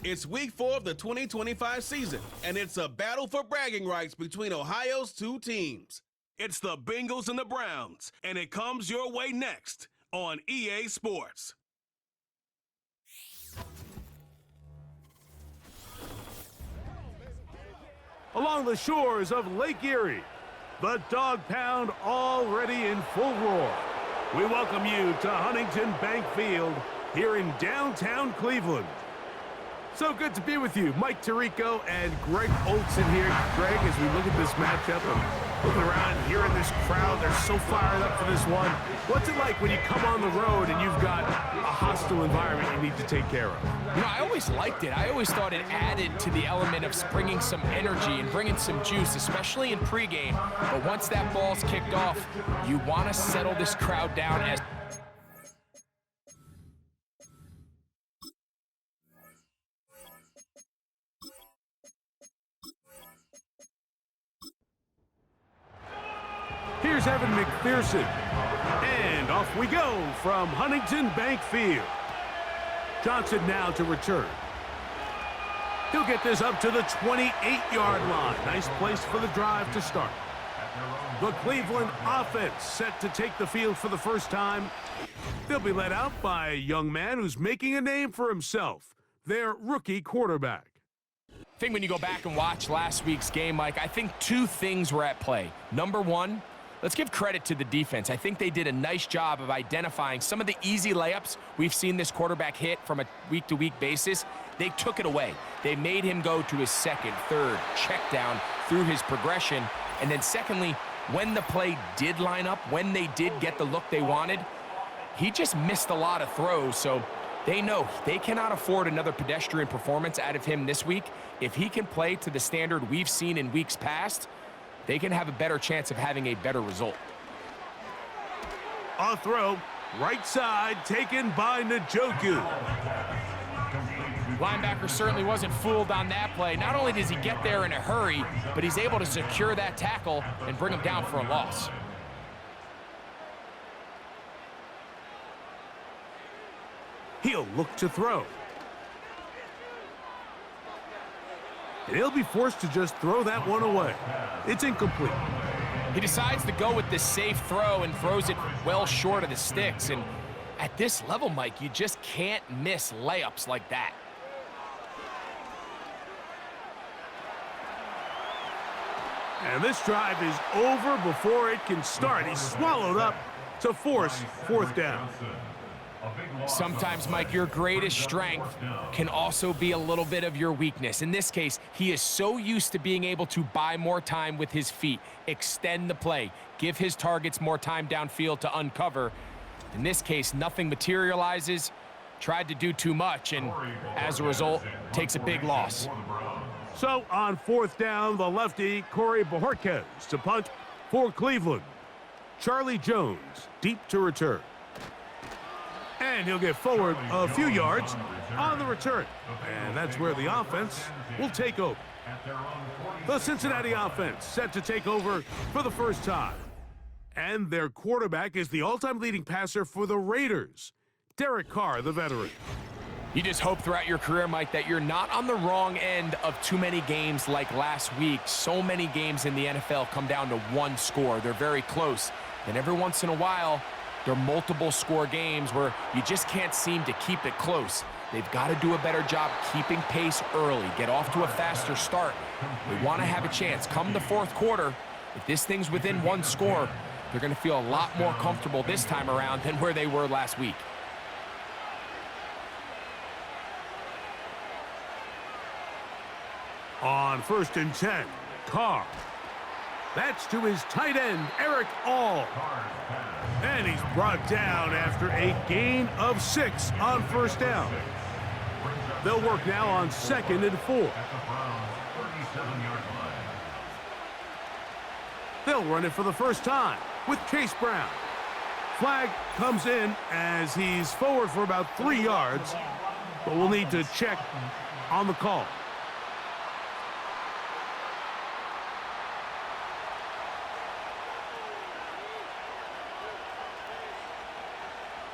It's week 4 of the 2025 season, and it's a battle for bragging rights between Ohio's two teams. It's the Bengals and the Browns, and it comes your way next on EA Sports. Along the shores of Lake Erie, the Dog Pound already in full roar. We welcome you to Huntington Bank Field here in downtown Cleveland. So good to be with you, Mike Tirico and Greg Olson here. Greg, as we look at this matchup, I'm looking around, hearing this crowd, they're so fired up for this one. What's it like when you come on the road and you've got a hostile environment you need to take care of? You know, I always liked it. I always thought it added to the element of bringing some energy and bringing some juice, especially in pregame. But once that ball's kicked off, you want to settle this crowd down as Here's Evan McPherson, and off we go from Huntington Bank Field. Johnson now to return. He'll get this up to the 28-yard line. Nice place for the drive to start. The Cleveland offense set to take the field for the first time. They'll be led out by a young man who's making a name for himself, their rookie quarterback. I think when you go back and watch last week's game, Mike, I think two things were at play. Number one, let's give credit to the defense. I think they did a nice job of identifying some of the easy layups we've seen this quarterback hit from a week-to-week basis. They took it away. They made him go to his second, third, check down through his progression. And then secondly, when the play did line up, when they did get the look they wanted, he just missed a lot of throws. So they know they cannot afford another pedestrian performance out of him this week. If he can play to the standard we've seen in weeks past, they can have a better chance of having a better result. A throw, right side, taken by Njoku. Linebacker certainly wasn't fooled on that play. Not only does he get there in a hurry, but he's able to secure that tackle and bring him down for a loss. He'll look to throw. And he'll be forced to just throw that one away. It's incomplete. He decides to go with the safe throw and throws it well short of the sticks. And at this level, Mike, you just can't miss layups like that. And this drive is over before it can start. He's swallowed up to force fourth down. Sometimes, Mike, your greatest strength can also be a little bit of your weakness. In this case, he is so used to being able to buy more time with his feet, extend the play, give his targets more time downfield to uncover. In this case, nothing materializes, tried to do too much, and as a result, takes a big loss. So on fourth down, the lefty, Corey Bojorquez to punt for Cleveland. Charlie Jones deep to return. And he'll get forward a few yards on the return. And that's where the offense will take over. The Cincinnati offense set to take over for the first time. And their quarterback is the all-time leading passer for the Raiders, Derek Carr, the veteran. You just hope throughout your career, Mike, that you're not on the wrong end of too many games like last week. So many games in the NFL come down to one score. They're very close. And every once in a while, there are multiple score games where you just can't seem to keep it close. They've got to do a better job keeping pace early, get off to a faster start. They want to have a chance. Come the fourth quarter, if this thing's within one score, they're going to feel a lot more comfortable this time around than where they were last week. On 1st and 10, Carr. That's to his tight end, Eric All. And he's brought down after a gain of 6 on first down. They'll work now on 2nd and 4. They'll run it for the first time with Chase Brown. Flag comes in as he's forward for about 3 yards, but we'll need to check on the call.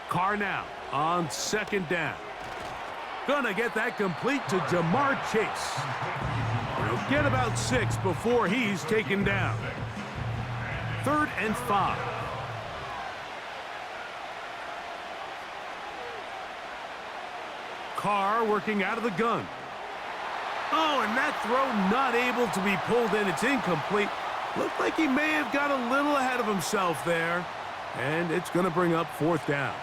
Carr now on 2nd down. Gonna get that complete to Jamar Chase. He'll get about 6 before he's taken down. 3rd and 5. Carr working out of the gun. Oh, and that throw not able to be pulled in. It's incomplete. Looked like he may have got a little ahead of himself there. And it's going to bring up 4th down.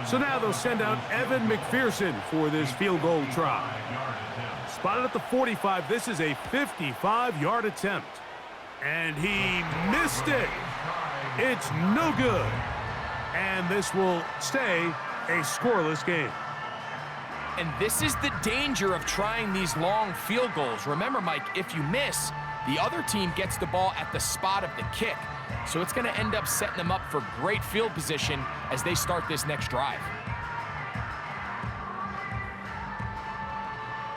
So now they'll send out Evan McPherson for this field goal try. Spotted at the 45. This is a 55-yard attempt. And he missed it. It's no good. And this will stay a scoreless game. And this is the danger of trying these long field goals. Remember, Mike, if you miss, the other team gets the ball at the spot of the kick. So it's going to end up setting them up for great field position as they start this next drive.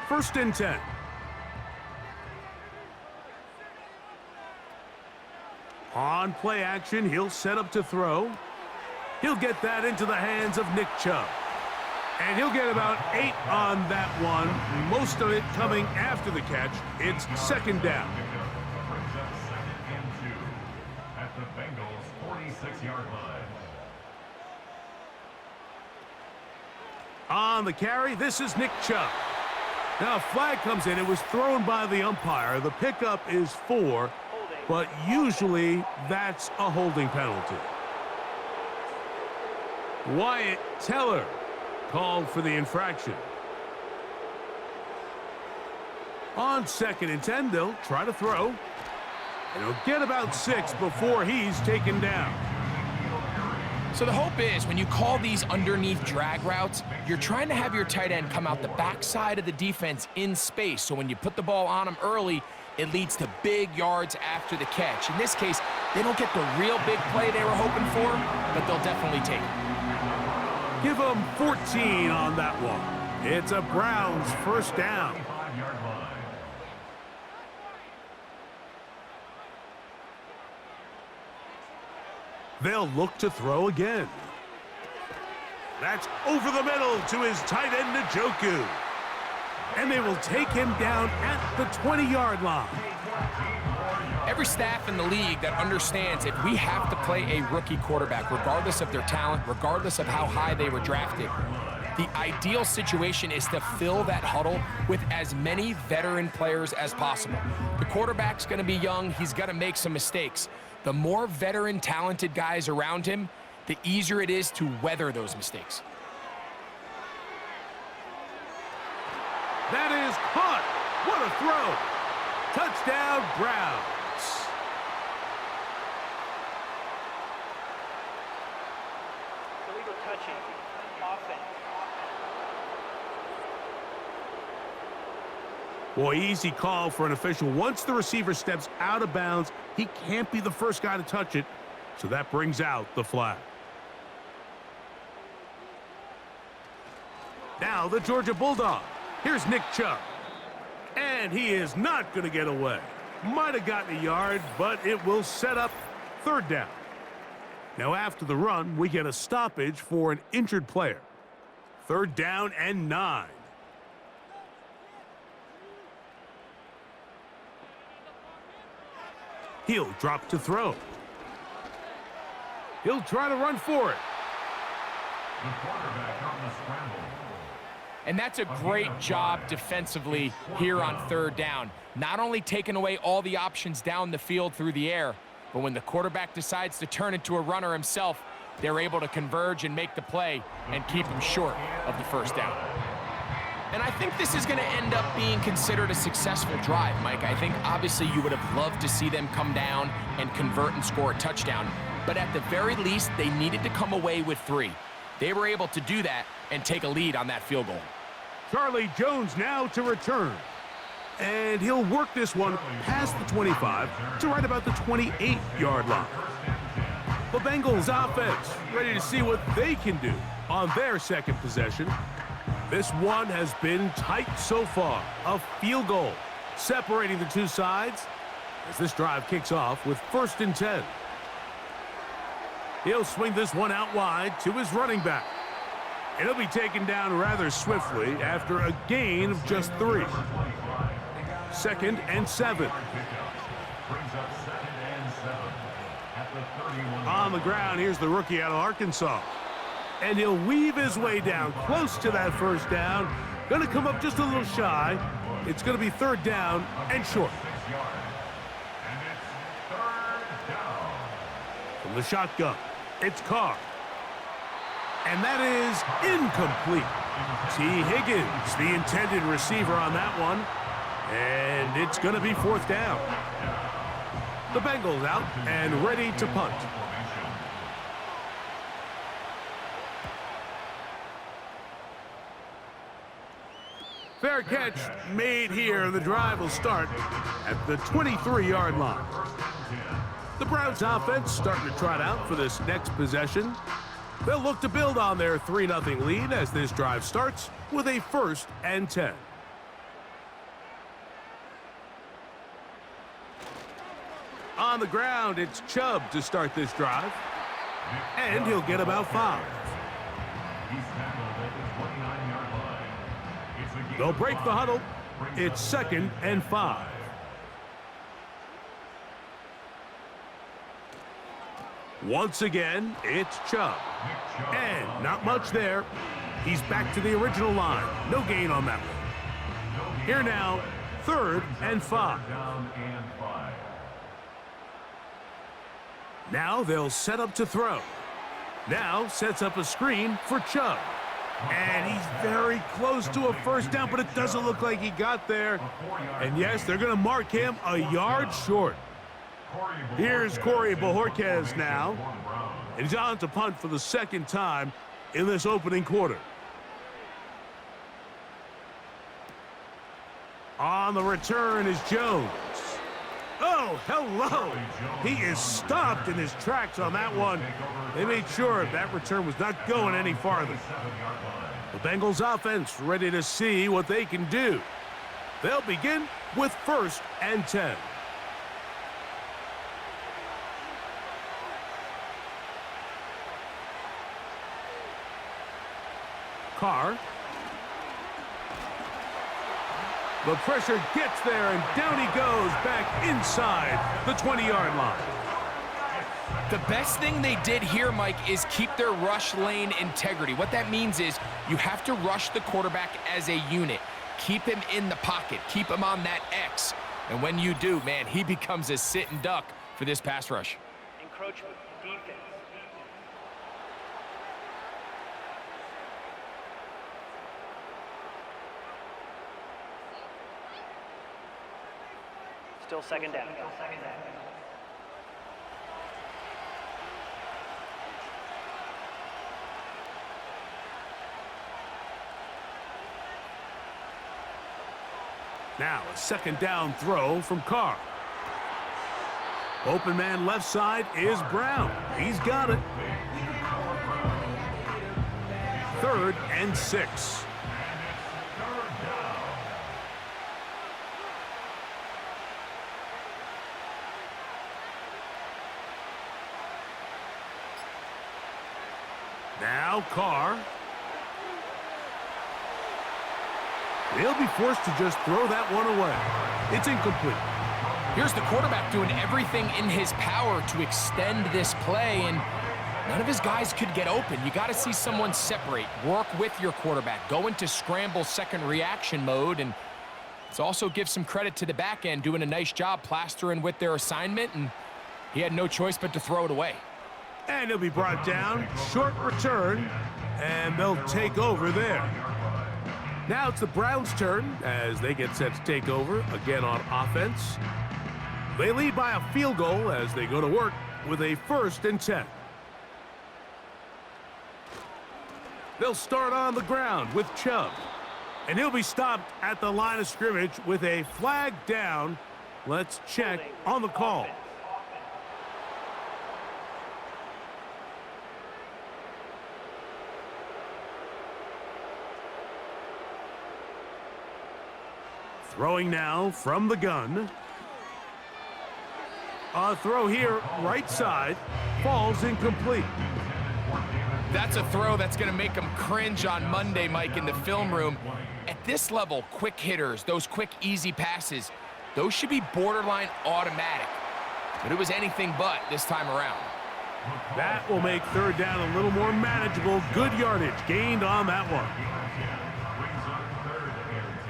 1st and 10. On play action, he'll set up to throw. He'll get that into the hands of Nick Chubb. And he'll get about 8 on that one, most of it coming after the catch. It's 2nd down. At the Bengals' 46-yard line. On the carry, this is Nick Chubb. Now a flag comes in. It was thrown by the umpire. The pickup is 4, but usually that's a holding penalty. Wyatt Teller called for the infraction. On 2nd and 10, they'll try to throw. And he'll get about 6 before he's taken down. So the hope is when you call these underneath drag routes, you're trying to have your tight end come out the backside of the defense in space. So when you put the ball on him early, it leads to big yards after the catch. In this case, they don't get the real big play they were hoping for, but they'll definitely take it. Give them 14 on that one. It's a Browns 1st down. They'll look to throw again. That's over the middle to his tight end, Njoku. And they will take him down at the 20-yard line. Every staff in the league that understands if we have to play a rookie quarterback, regardless of their talent, regardless of how high they were drafted, the ideal situation is to fill that huddle with as many veteran players as possible. The quarterback's going to be young. He's going to make some mistakes. The more veteran, talented guys around him, the easier it is to weather those mistakes. That is caught. What a throw. Touchdown, Browns. Illegal touching. Offense. Boy, easy call for an official. Once the receiver steps out of bounds, he can't be the first guy to touch it. So that brings out the flag. Now the Georgia Bulldog. Here's Nick Chubb. And he is not going to get away. Might have gotten a yard, but it will set up 3rd down. Now after the run, we get a stoppage for an injured player. 3rd down and 9. He'll drop to throw. He'll try to run for it. The quarterback on the scramble. And that's a great job defensively here on 3rd down. Not only taking away all the options down the field through the air, but when the quarterback decides to turn into a runner himself, they're able to converge and make the play and keep him short of the 1st down. And I think this is going to end up being considered a successful drive, Mike. I think obviously you would have loved to see them come down and convert and score a touchdown. But at the very least, they needed to come away with 3. They were able to do that and take a lead on that field goal. Charlie Jones now to return. And he'll work this one past the 25 to right about the 28-yard line. The Bengals offense ready to see what they can do on their 2nd possession. This one has been tight so far. A field goal separating the two sides as this drive kicks off with 1st and 10. He'll swing this one out wide to his running back. And he'll be taken down rather swiftly after a gain of just 3. 2nd and 7. Brings up 2nd and 7 at the 31. On the ground, here's the rookie out of Arkansas. And he'll weave his way down close to that first down. Going to come up just a little shy. It's going to be 3rd down and short. 6 yards. And it's 3rd down. From the shotgun, it's Carr. And that is incomplete. T. Higgins, the intended receiver on that one. And it's going to be 4th down. The Bengals out and ready to punt. Fair catch made here. The drive will start at the 23-yard line. The Browns offense starting to trot out for this next possession. They'll look to build on their 3-0 lead as this drive starts with a 1st and 10. On the ground, it's Chubb to start this drive. And he'll get about 5. They'll break the huddle. It's 2nd and 5. Once again, it's Chubb. And not much there. He's back to the original line. No gain on that one. Here now, 3rd and 5. Now they'll set up to throw. Now sets up a screen for Chubb. And he's very close to a 1st down, but it doesn't look like he got there. And yes, they're going to mark him a yard short. Here's Corey Bojorquez now. And he's on to punt for the 2nd time in this opening quarter. On the return is Jones. Oh, hello. He is stopped in his tracks on that one. They made sure that return was not going any farther. The Bengals offense ready to see what they can do. They'll begin with 1st and 10. Carr. The pressure gets there, and down he goes back inside the 20-yard line. The best thing they did here, Mike, is keep their rush lane integrity. What that means is you have to rush the quarterback as a unit. Keep him in the pocket. Keep him on that X. And when you do, man, he becomes a sit and duck for this pass rush. Encroachment, defense. Still 2nd down. Now a 2nd down throw from Carr. Open man left side is Brown. He's got it. 3rd and 6. Now Carr. They'll be forced to just throw that one away. It's incomplete. Here's the quarterback doing everything in his power to extend this play, and none of his guys could get open. You got to see someone separate, work with your quarterback, go into scramble second reaction mode, and let's also give some credit to the back end doing a nice job plastering with their assignment, and he had no choice but to throw it away. And he'll be brought down. Short return, and they'll take over there. Now it's the Browns' turn as they get set to take over again on offense. They lead by a field goal as they go to work with a 1st and 10. They'll start on the ground with Chubb. And he'll be stopped at the line of scrimmage with a flag down. Let's check on the call. Throwing now from the gun. A throw here, right side, falls incomplete. That's a throw that's going to make them cringe on Monday, Mike, in the film room. At this level, quick hitters, those quick, easy passes, those should be borderline automatic. But it was anything but this time around. That will make third down a little more manageable. Good yardage gained on that one. Brings up 3rd and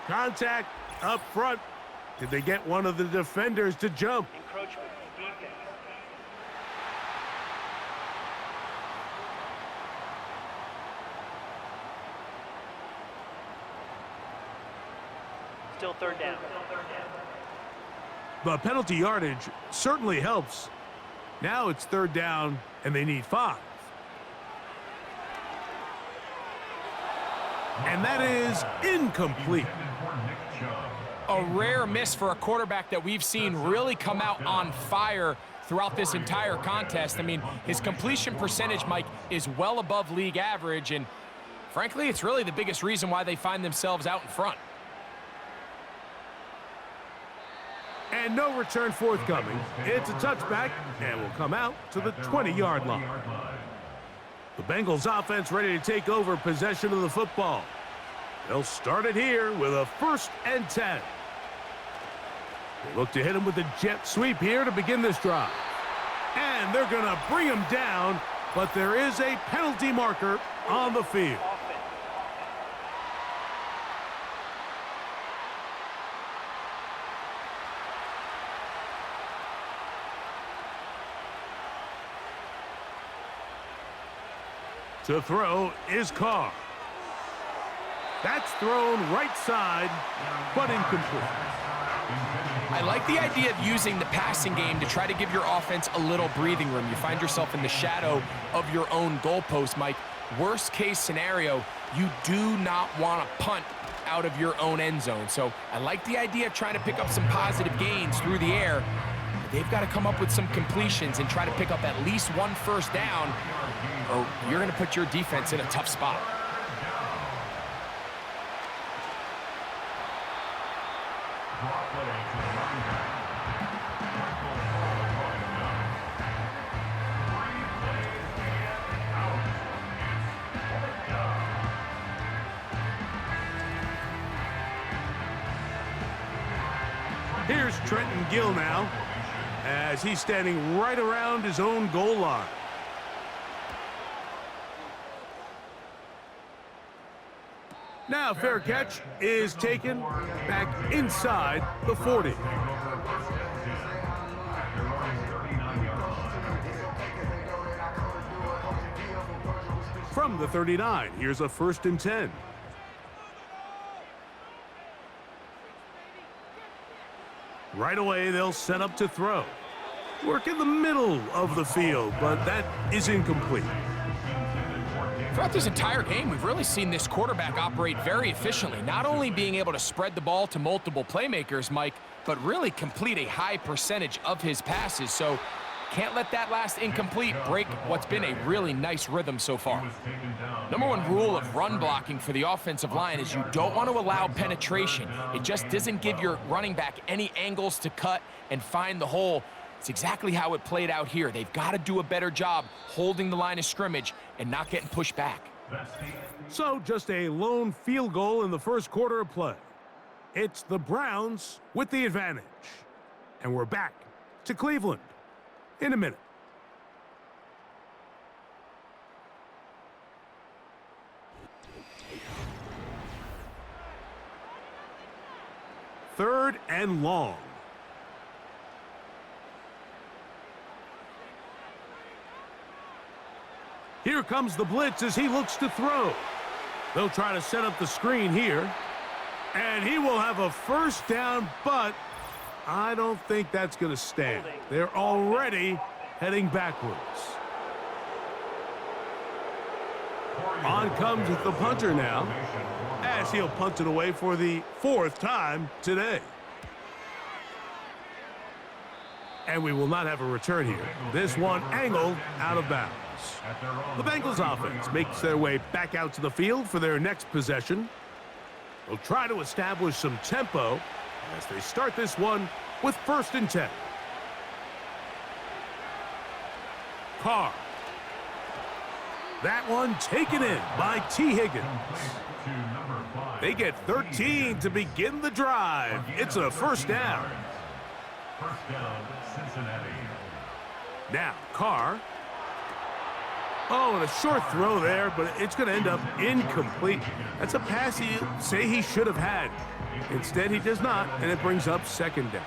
10. Contact up front. Did they get one of the defenders to jump? Encroachment, defense. Still 3rd down. The penalty yardage certainly helps. Now it's 3rd down, and they need 5. And that is incomplete. A rare miss for a quarterback that we've seen really come out on fire throughout this entire contest. I mean, his completion percentage, Mike, is well above league average, and frankly, it's really the biggest reason why they find themselves out in front. And no return forthcoming. It's a touchback, and will come out to the 20-yard line. The Bengals offense ready to take over possession of the football. They'll start it here with a 1st and 10. They look to hit him with a jet sweep here to begin this drive. And they're going to bring him down, but there is a penalty marker on the field. To throw is Carr. That's thrown right side, but incomplete. I like the idea of using the passing game to try to give your offense a little breathing room. You find yourself in the shadow of your own goalpost, Mike. Worst case scenario, you do not want to punt out of your own end zone. So I like the idea of trying to pick up some positive gains through the air. But they've got to come up with some completions and try to pick up at least 1 first down, or you're going to put your defense in a tough spot. Here's Trenton Gill now, as he's standing right around his own goal line. Now fair catch is taken back inside the 40. From the 39, here's a 1st and 10. Right away, they'll set up to throw. Work in the middle of the field, but that is incomplete. Throughout this entire game, we've really seen this quarterback operate very efficiently, not only being able to spread the ball to multiple playmakers, Mike, but really complete a high percentage of his passes. So can't let that last incomplete break what's been a really nice rhythm so far. Number 1 rule of run blocking for the offensive line is you don't want to allow penetration. It just doesn't give your running back any angles to cut and find the hole. It's exactly how it played out here. They've got to do a better job holding the line of scrimmage and not getting pushed back. So just a lone field goal in the first quarter of play. It's the Browns with the advantage. And we're back to Cleveland in a minute. Third and long. Here comes the blitz as he looks to throw. They'll try to set up the screen here. And he will have a first down, but I don't think that's going to stand. They're already heading backwards. On comes the punter now, as he'll punt it away for the 4th time today. And we will not have a return here. This one angled out of bounds. The Bengals offense makes their way back out to the field for their next possession. They'll try to establish some tempo as they start this one with 1st and 10. Carr. That one taken in by T. Higgins. To number 5. They get 13 to begin the drive. It's a first down. First down, Cincinnati. Now, Carr. Oh, and a short throw there, but it's going to end up incomplete. That's a pass you say he should have had. Instead, he does not, and it brings up second down.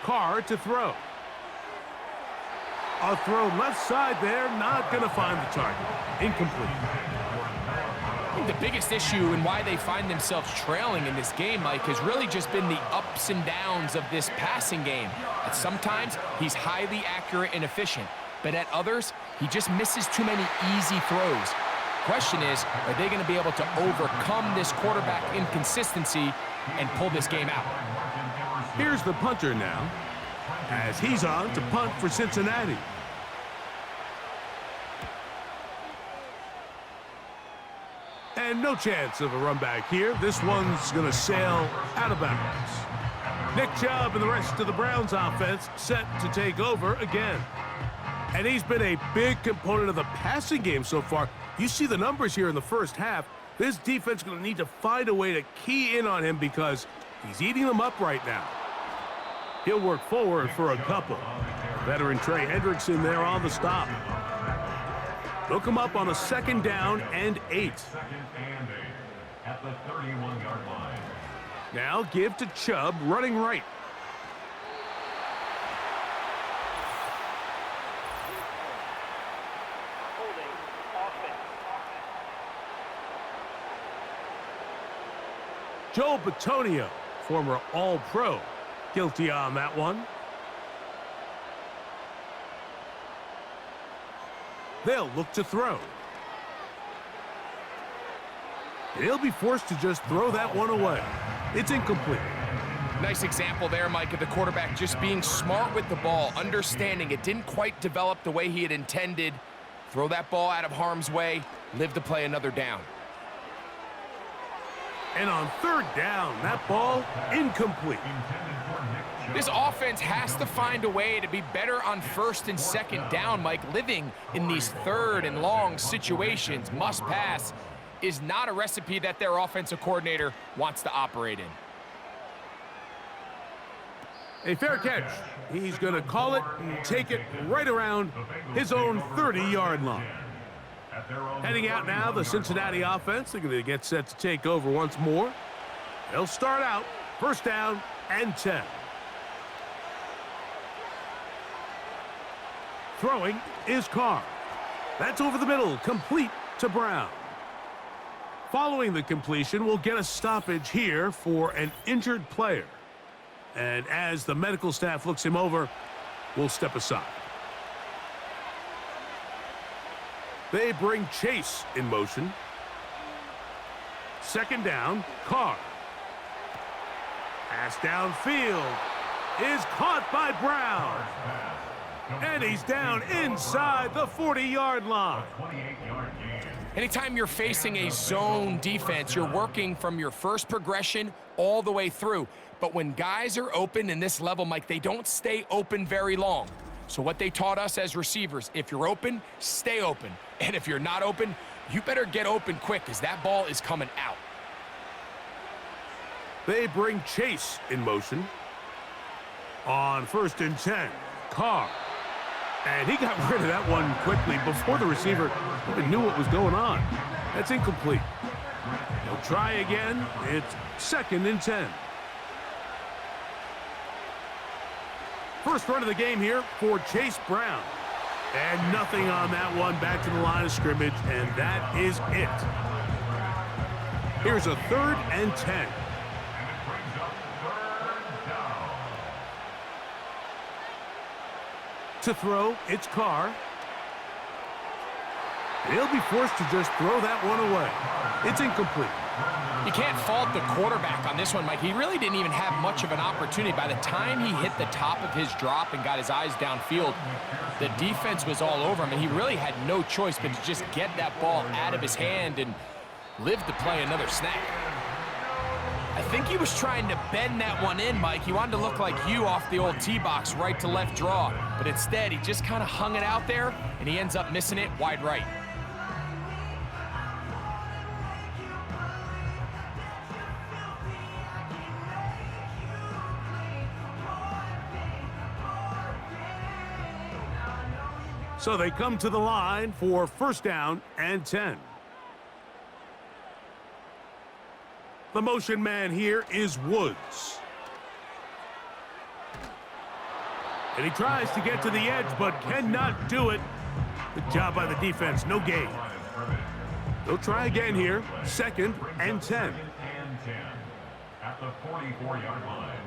Carr to throw. A throw left side there, not going to find the target. Incomplete. I think the biggest issue and why they find themselves trailing in this game, Mike, has really just been the ups and downs of this passing game. At sometimes, he's highly accurate and efficient, but at others, he just misses too many easy throws. Question is, are they going to be able to overcome this quarterback inconsistency and pull this game out? Here's the punter now, as he's on to punt for Cincinnati. And no chance of a run back here. This one's going to sail out of bounds. Nick Chubb and the rest of the Browns offense set to take over again. And he's been a big component of the passing game so far. You see the numbers here in the first half. This defense is going to need to find a way to key in on him because he's eating them up right now. He'll work forward for a couple. Veteran Trey Hendrickson there on the stop. Look him up on a second down and 8. Second and 8 at the 31-yard line. Now give to Chubb running right. Holding offense. Joe Bitonio, former All-Pro, guilty on that one. They'll look to throw. He'll be forced to just throw that one away. It's incomplete. Nice example there, Mike, of the quarterback just being smart with the ball, understanding it didn't quite develop the way he had intended. Throw that ball out of harm's way, live to play another down. And on third down, that ball incomplete. This offense has to find a way to be better on first and second down, Mike. Living in these third and long situations, must pass, is not a recipe that their offensive coordinator wants to operate in. A fair catch. He's going to call it and take it right around his own 30-yard line. Heading out now, the Cincinnati offense. They're going to get set to take over once more. They'll start out first down and 10. Throwing is Carr. That's over the middle, complete to Brown. Following the completion, we'll get a stoppage here for an injured player. And as the medical staff looks him over, we'll step aside. They bring Chase in motion. Second down, Carr. Pass downfield is caught by Brown. And he's down inside the 40-yard line. Anytime you're facing a zone defense, you're working from your first progression all the way through. But when guys are open in this level, Mike, they don't stay open very long. So what they taught us as receivers, if you're open, stay open. And if you're not open, you better get open quick because that ball is coming out. They bring Chase in motion. On first and 10, Carr. And he got rid of that one quickly before the receiver even knew what was going on. That's incomplete. He'll try again. It's second and 10. First run of the game here for Chase Brown. And nothing on that one. Back to the line of scrimmage, and that is it. Here's a third and 10. To throw, it's Carr. He'll be forced to just throw that one away. It's incomplete. You can't fault the quarterback on this one, Mike. He really didn't even have much of an opportunity. By the time he hit the top of his drop and got his eyes downfield, the defense was all over him, and he really had no choice but to just get that ball out of his hand and live to play another snap. I think he was trying to bend that one in, Mike. He wanted to look like you off the old tee box, right to left draw. But instead, he just kind of hung it out there, and he ends up missing it wide right. So they come to the line for first down and 10. The motion man here is Woods. And he tries to get to the edge, but cannot do it. Good job by the defense, no gain. They'll try again here, second and 10. At the 44-yard line.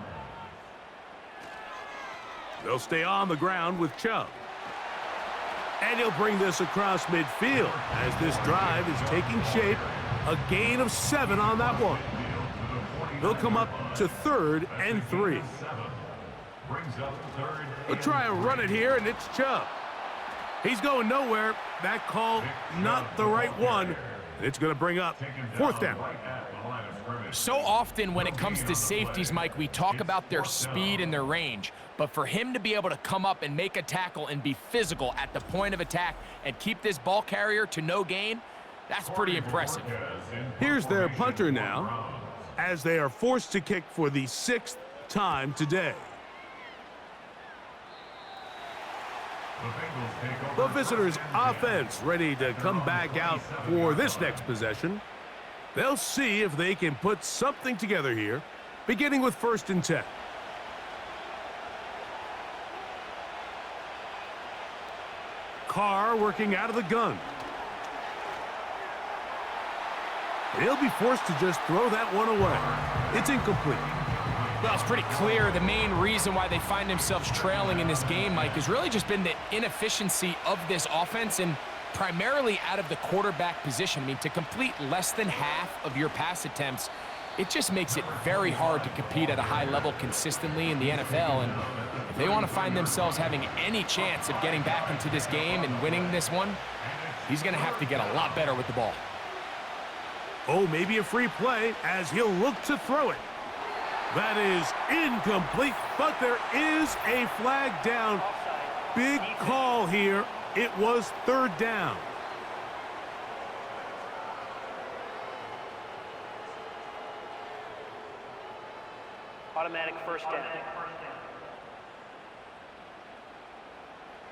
They'll stay on the ground with Chubb. And he'll bring this across midfield as this drive is taking shape. A gain of 7 on that one. They'll come up to third and 3. They'll try and run it here, and it's Chubb. He's going nowhere. That call, not the right one. It's going to bring up fourth down. So often when it comes to safeties, Mike, we talk about their speed and their range. But for him to be able to come up and make a tackle and be physical at the point of attack and keep this ball carrier to no gain, that's pretty impressive. Here's their punter now, as they are forced to kick for the 6th time today. The visitors' offense ready to come back out for this next possession. They'll see if they can put something together here, beginning with first and 10. Carr working out of the gun. He'll be forced to just throw that one away. It's incomplete. Well, it's pretty clear the main reason why they find themselves trailing in this game, Mike, has really just been the inefficiency of this offense and primarily out of the quarterback position. I mean, to complete less than half of your pass attempts, it just makes it very hard to compete at a high level consistently in the NFL. And if they want to find themselves having any chance of getting back into this game and winning this one, he's going to have to get a lot better with the ball. Oh, maybe a free play as he'll look to throw it. That is incomplete, but there is a flag down. Big call here. It was third down. Automatic first down.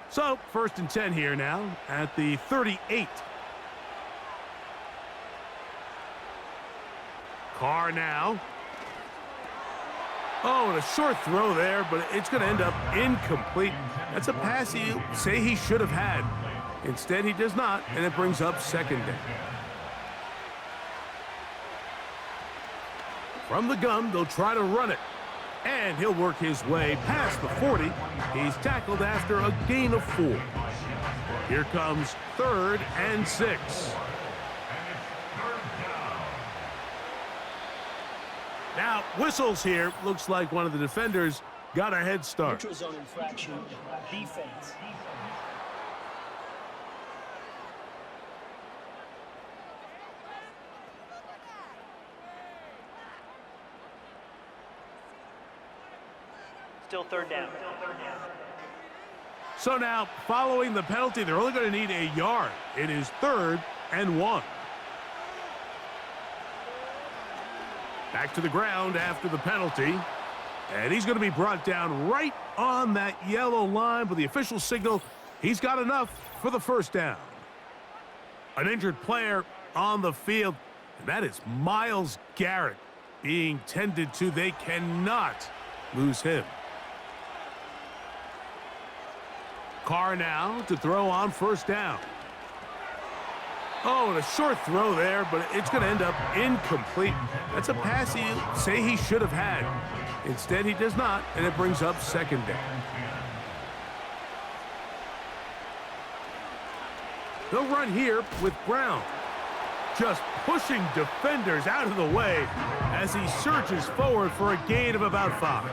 So, first and 10 here now at the 38. Carr now. Oh, and a short throw there, but it's going to end up incomplete. That's a pass you say he should have had. Instead, he does not, and it brings up second down. From the gun, they'll try to run it. And he'll work his way past the 40. He's tackled after a gain of 4. Here comes third and 6. Now, whistles here. Looks like one of the defenders got a head start. Neutral zone infraction, defense. Still third down. So now, following the penalty, they're only going to need a yard. It is third and 1. Back to the ground after the penalty. And he's going to be brought down right on that yellow line with the official signal. He's got enough for the first down. An injured player on the field, and that is Myles Garrett being tended to. They cannot lose him. Carr now to throw on first down. Oh, and a short throw there, but it's going to end up incomplete. That's a pass you say he should have had. Instead, he does not, and it brings up second down. They'll run here with Brown. Just pushing defenders out of the way as he surges forward for a gain of about 5.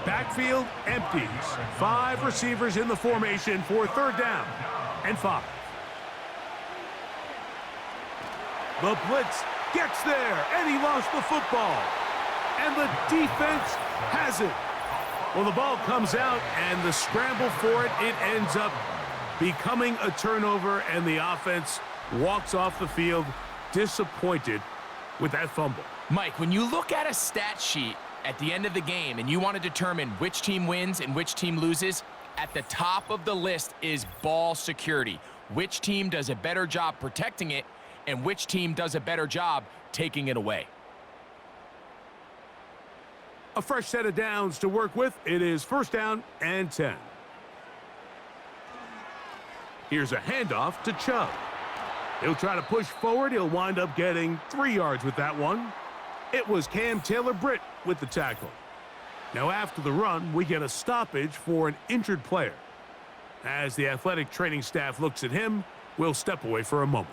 Backfield empties. 5 receivers in the formation for third down and 5. The blitz gets there, and he lost the football. And the defense has it. Well, the ball comes out, and the scramble for it ends up becoming a turnover, and the offense walks off the field disappointed with that fumble. Mike, when you look at a stat sheet at the end of the game and you want to determine which team wins and which team loses, at the top of the list is ball security. Which team does a better job protecting it and which team does a better job taking it away. A fresh set of downs to work with. It is 1st down and 10. Here's a handoff to Chubb. He'll try to push forward. He'll wind up getting 3 yards with that one. It was Cam Taylor-Britt with the tackle. Now after the run, we get a stoppage for an injured player. As the athletic training staff looks at him, we'll step away for a moment.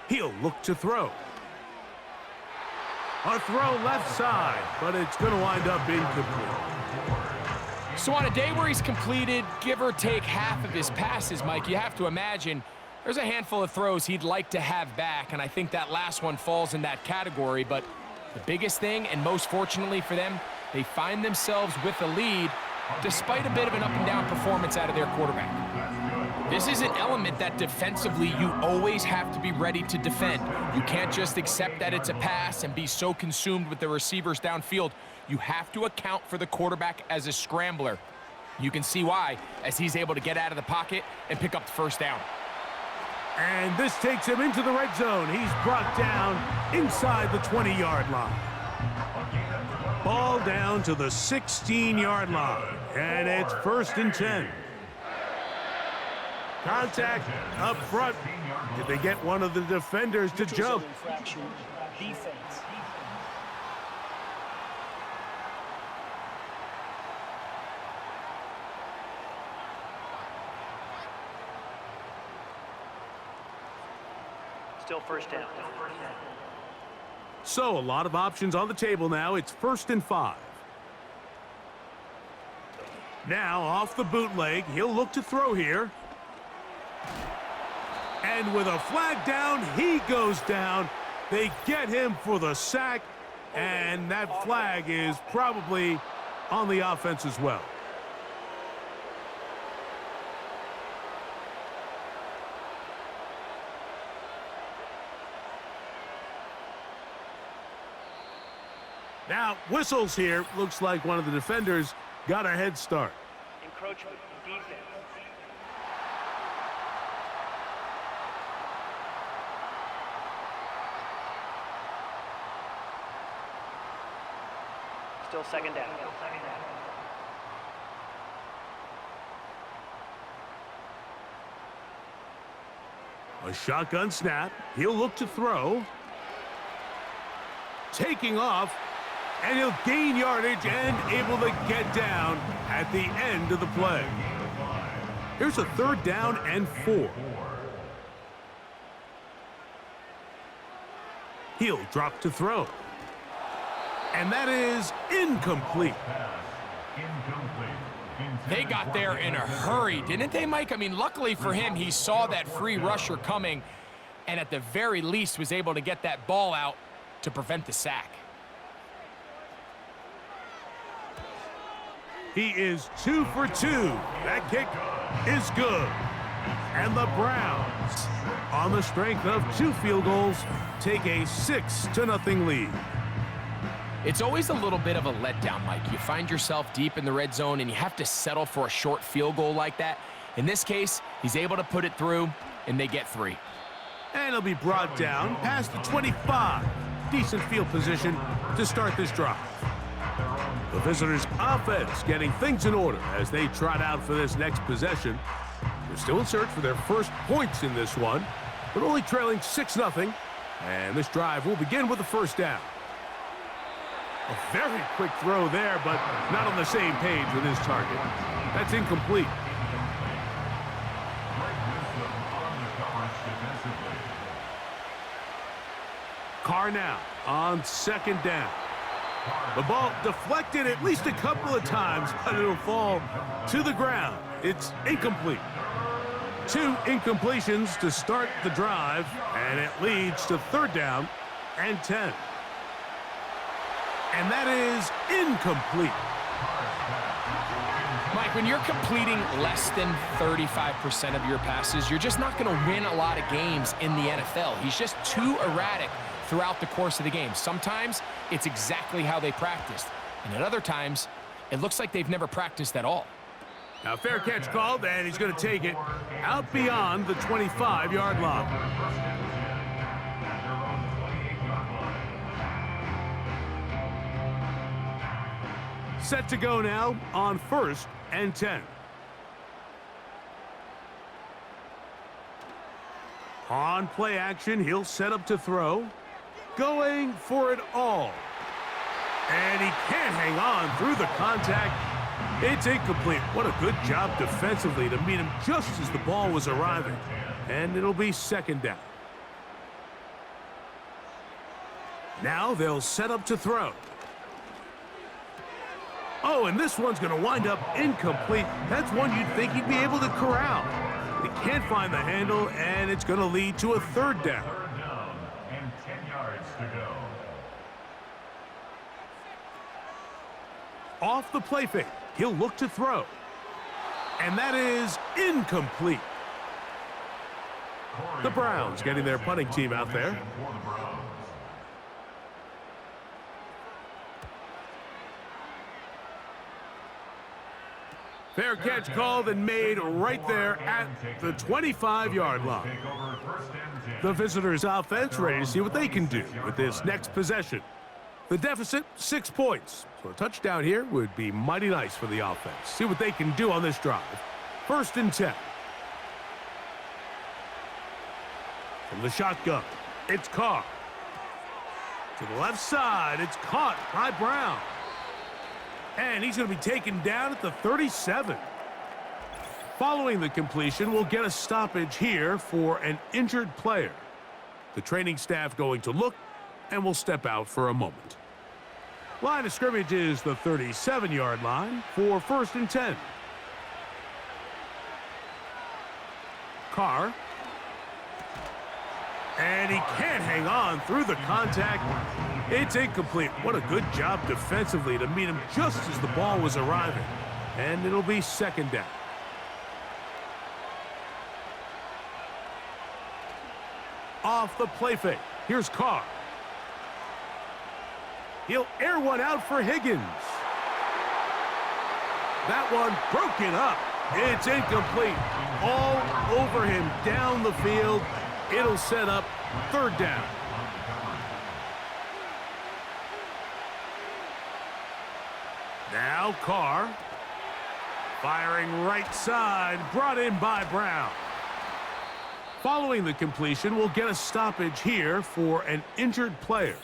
He'll look to throw. A throw left side, but it's going to wind up incomplete. So on a day where he's completed, give or take half of his passes, Mike, you have to imagine there's a handful of throws he'd like to have back, and I think that last one falls in that category. But the biggest thing, and most fortunately for them, they find themselves with a lead despite a bit of an up-and-down performance out of their quarterback. This is an element that defensively you always have to be ready to defend. You can't just accept that it's a pass and be so consumed with the receivers downfield. You have to account for the quarterback as a scrambler. You can see why, as he's able to get out of the pocket and pick up the 1st down. And this takes him into the red zone. He's brought down inside the 20-yard line. Ball down to the 16-yard line, and it's 1st and 10. Contact up front. Did they get one of the defenders to jump? Infraction, defense. Still 1st down. So a lot of options on the table now. It's 1st and 5. Now off the bootleg, he'll look to throw here. And with a flag down, he goes down. They get him for the sack, and that flag is probably on the offense as well. Now, whistles here. Looks like one of the defenders got a head start. Encroachment, defense. Still 2nd down. A shotgun snap. He'll look to throw. Taking off. And he'll gain yardage and able to get down at the end of the play. Here's a 3rd down and 4. He'll drop to throw. And that is incomplete. They got there in a hurry, didn't they, Mike? I mean, luckily for him, he saw that free rusher coming and at the very least was able to get that ball out to prevent the sack. He is 2 for 2. That kick is good. And the Browns, on the strength of 2 field goals, take a 6-0 lead. It's always a little bit of a letdown, Mike. You find yourself deep in the red zone and you have to settle for a short field goal like that. In this case, he's able to put it through, and they get 3. And he'll be brought down past the 25. Decent field position to start this drive. The visitors' offense getting things in order as they trot out for this next possession. They're still in search for their first points in this one, but only trailing 6-0. And this drive will begin with the 1st down. A very quick throw there, but not on the same page with his target. That's incomplete. Carr now on 2nd down. The ball deflected at least a couple of times, but it'll fall to the ground. It's incomplete. 2 incompletions to start the drive, and it leads to 3rd down and 10. And that is incomplete. Mike, when you're completing less than 35% of your passes, you're just not going to win a lot of games in the NFL. He's just too erratic throughout the course of the game. Sometimes it's exactly how they practiced, and at other times, it looks like they've never practiced at all. Now, fair catch called, and he's going to take it out beyond the 25-yard line. Set to go now on 1st and 10. On play action, he'll set up to throw. Going for it all. And he can't hang on through the contact. It's incomplete. What a good job defensively to meet him just as the ball was arriving. And it'll be 2nd down. Now they'll set up to throw. Oh, and this one's going to wind up incomplete. That's one you'd think he'd be able to corral. He can't find the handle, and it's going to lead to a 3rd down. 3rd down and 10 yards to go. Off the play fake, he'll look to throw. And that is incomplete. The Browns getting their punting team out there. Fair catch called and made right there at the 25-yard line. The visitors' offense ready to see what they can do with this next possession. The deficit, 6 points. So a touchdown here would be mighty nice for the offense. See what they can do on this drive. 1st and 10. From the shotgun, it's Carr. To the left side, it's caught by Brown. And he's going to be taken down at the 37. Following the completion, we'll get a stoppage here for an injured player. The training staff going to look, and will step out for a moment. Line of scrimmage is the 37-yard line for 1st and 10. Carr. And he can't hang on through the contact. It's incomplete. What a good job defensively to meet him just as the ball was arriving. And it'll be 2nd down. Off the play fake. Here's Carr. He'll air one out for Higgins. That one broken up. It's incomplete. All over him down the field. It'll set up 3rd down. Now Carr. Firing right side. Brought in by Brown. Following the completion, we'll get a stoppage here for an injured player.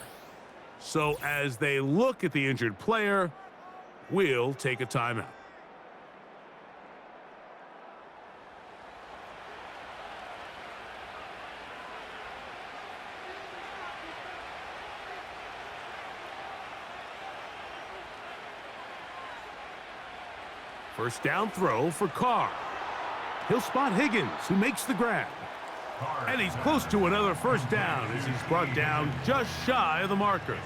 So as they look at the injured player, we'll take a timeout. First down throw for Carr. He'll spot Higgins, who makes the grab. And he's close to another 1st down as he's brought down just shy of the marker.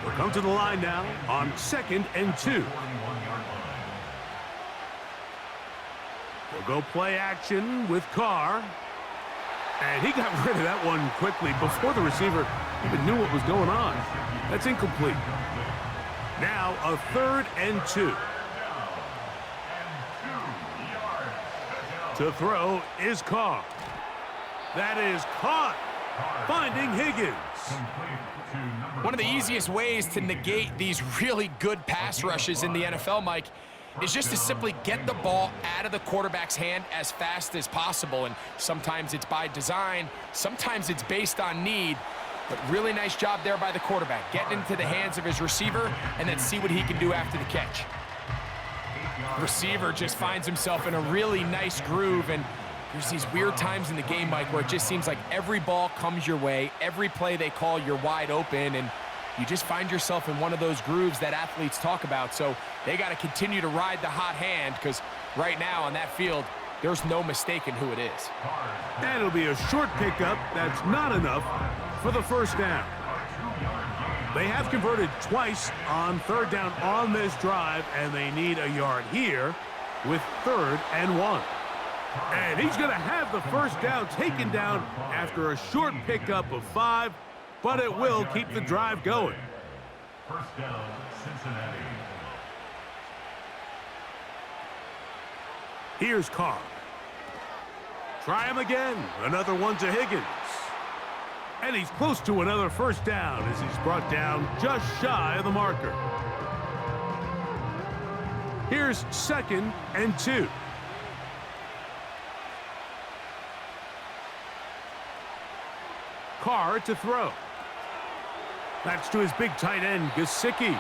We'll come to the line now on 2nd and 2. We'll go play action with Carr. And he got rid of that one quickly before the receiver even knew what was going on. That's incomplete. Now a 3rd and 2. To throw is Carr. That is caught. Finding Higgins. One of the easiest ways to negate these really good pass rushes in the NFL, Mike, is just to simply get the ball out of the quarterback's hand as fast as possible. And sometimes it's by design, sometimes it's based on need. But really nice job there by the quarterback, getting into the hands of his receiver and then see what he can do after the catch. Receiver just finds himself in a really nice groove, and there's these weird times in the game, Mike, where it just seems like every ball comes your way, every play they call, you're wide open, and you just find yourself in one of those grooves that athletes talk about. So they got to continue to ride the hot hand, because right now on that field, There's no mistaking who it is. And it'll be a short pickup. That's not enough for the first down. They have converted twice on third down on this drive, and they need a yard here with 3rd and 1. And he's going to have the first down taken down after a short pickup of 5, but it will keep the drive going. First down, Cincinnati. Here's Carr. Try him again. Another one to Higgins. And he's close to another first down as he's brought down just shy of the marker. Here's 2nd and 2. Carr to throw. That's to his big tight end, Gesicki.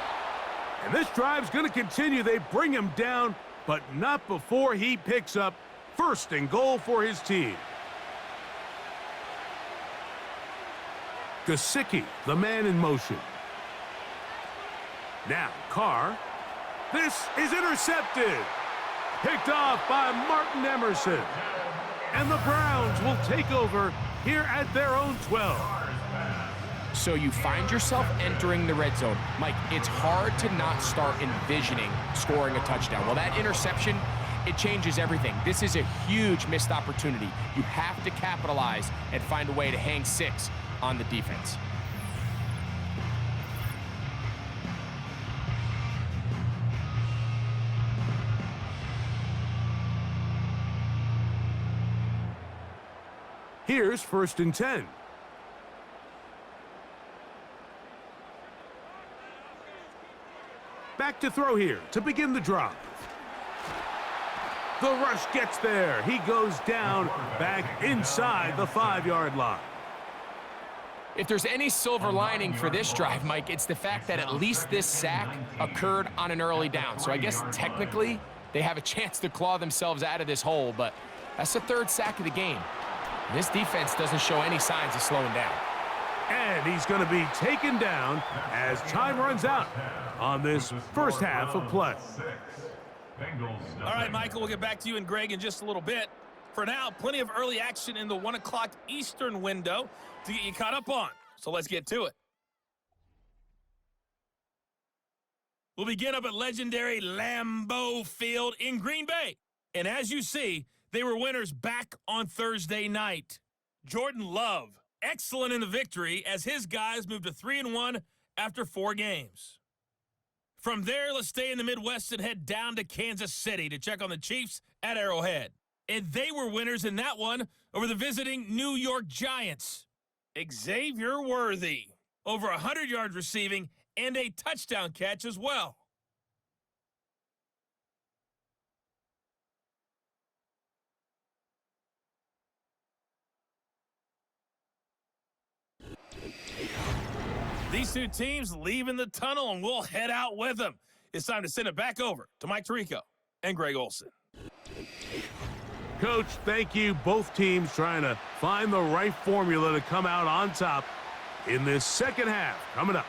And this drive's going to continue. They bring him down, but not before he picks up 1st and goal for his team. Gesicki, the man in motion. Now, Carr. This is intercepted. Picked off by Martin Emerson. And the Browns will take over here at their own 12. So you find yourself entering the red zone. Mike, it's hard to not start envisioning scoring a touchdown. Well, that interception, it changes everything. This is a huge missed opportunity. You have to capitalize and find a way to hang 6 on the defense. Here's 1st and 10. Back to throw here to begin the drive. The rush gets there. He goes down back inside the 5-yard line. If there's any silver lining for this drive, Mike, it's the fact that at least this sack occurred on an early down. So I guess technically they have a chance to claw themselves out of this hole, but that's the 3rd sack of the game. This defense doesn't show any signs of slowing down. And he's going to be taken down as time runs out on this first half of play. All right, Michael, we'll get back to you and Greg in just a little bit. For now, plenty of early action in the 1 o'clock Eastern window to get you caught up on. So let's get to it. We'll begin up at legendary Lambeau Field in Green Bay. And as you see, they were winners back on Thursday night. Jordan Love, excellent in the victory as his guys moved to 3-1 after 4 games. From there, let's stay in the Midwest and head down to Kansas City to check on the Chiefs at Arrowhead. And they were winners in that one over the visiting New York Giants. Xavier Worthy, over 100 yards receiving and a touchdown catch as well. These two teams leaving the tunnel, and we'll head out with them. It's time to send it back over to Mike Tirico and Greg Olsen. Coach, thank you. Both teams trying to find the right formula to come out on top in this second half coming up.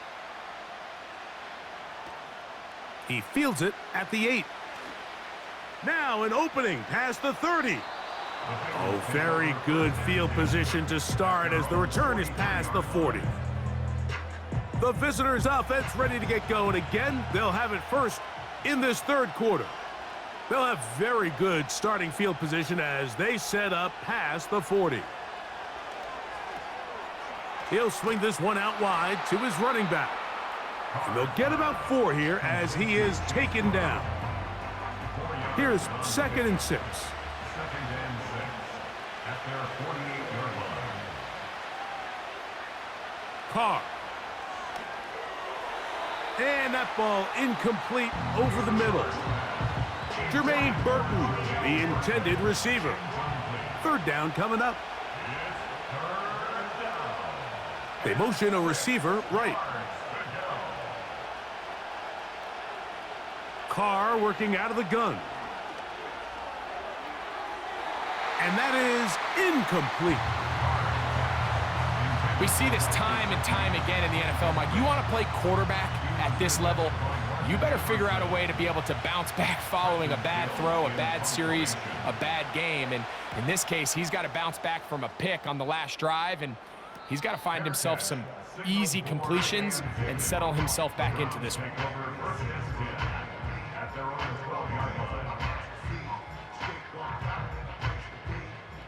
He fields it at the 8. Now an opening past the 30. Oh, very good field position to start as the return is past the 40. The visitors' offense ready to get going again. They'll have it first in this 3rd quarter. They'll have very good starting field position as they set up past the 40. He'll swing this one out wide to his running back. And they'll get about 4 here as he is taken down. Here's 2nd and 6. 2nd and 6 at their 48-yard line. Carr. And that ball incomplete over the middle. Jermaine Burton, the intended receiver. 3rd down coming up. They motion a receiver right. Carr working out of the gun. And that is incomplete. We see this time and time again in the NFL, Mike. You want to play quarterback at this level, you better figure out a way to be able to bounce back following a bad throw, a bad series, a bad game. And in this case, he's got to bounce back from a pick on the last drive, and he's got to find himself some easy completions and settle himself back into this one.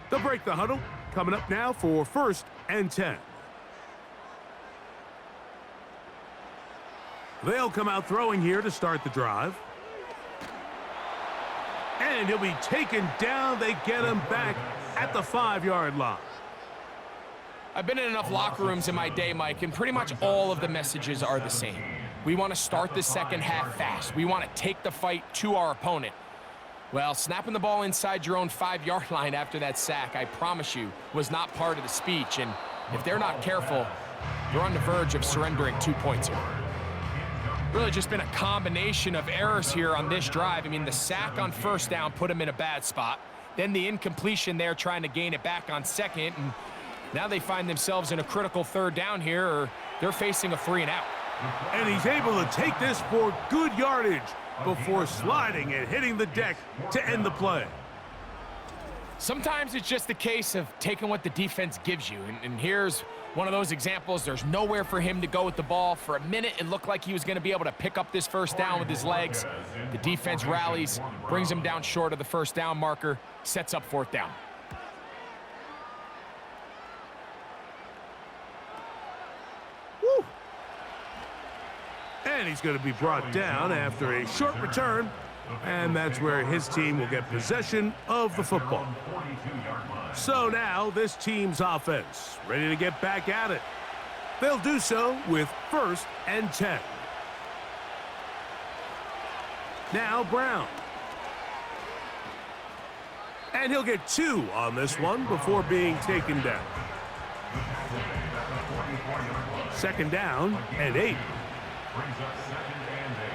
They'll break the huddle. Coming up now for 1st and 10. They'll come out throwing here to start the drive. And he'll be taken down. They get him back at the 5-yard line. I've been in enough locker rooms in my day, Mike, and pretty much all of the messages are the same. We want to start the second half fast. We want to take the fight to our opponent. Well, snapping the ball inside your own 5-yard line after that sack, I promise you, was not part of the speech. And if they're not careful, they're on the verge of surrendering 2 points here. Really just been a combination of errors here on this drive. I mean, the sack on 1st down put them in a bad spot. Then the incompletion there trying to gain it back on 2nd. And now they find themselves in a critical 3rd down here, or they're facing a 3-and-out. And he's able to take this for good yardage before sliding and hitting the deck to end the play. Sometimes it's just a case of taking what the defense gives you. And here's one of those examples. There's nowhere for him to go with the ball. For a minute, it looked like he was going to be able to pick up this 1st down with his legs. The defense rallies, brings him down short of the 1st down marker, sets up 4th down. Woo! And he's going to be brought down after a short return. And that's where his team will get possession of the football. So now this team's offense ready to get back at it. They'll do so with 1st and 10. Now Brown. And he'll get 2 on this one before being taken down. 2nd down and 8. Brings up 2nd and 8.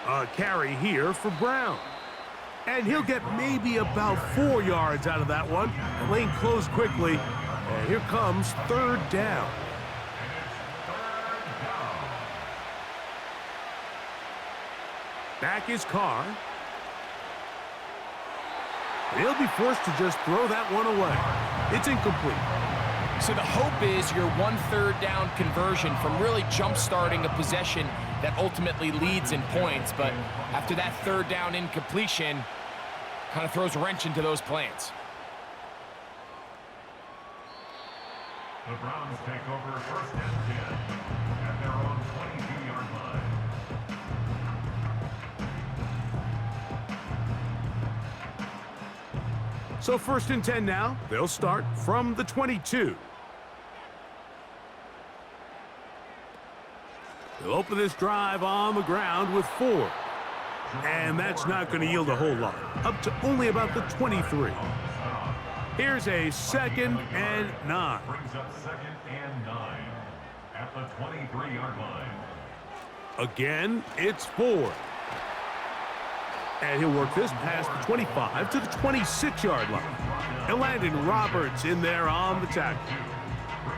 A carry here for Brown. And he'll get maybe about 4 yards out of that one. The lane closed quickly. And here comes 3rd down. Back is Carr. And he'll be forced to just throw that one away. It's incomplete. So the hope is your 1/3 down conversion from really jump-starting a possession that ultimately leads in points. But after that 3rd down incompletion, kind of throws a wrench into those plans. The Browns take over 1st and 10 at their own 22-yard line. So 1st and 10 now. They'll start from the 22. They'll open this drive on the ground with 4. And that's not going to yield a whole lot. Up to only about the 23. Here's a 2nd and 9. Brings up 2nd and 9 at the 23-yard line. Again, it's 4. And he'll work this past the 25 to the 26-yard line. And Landon Roberts in there on the tackle.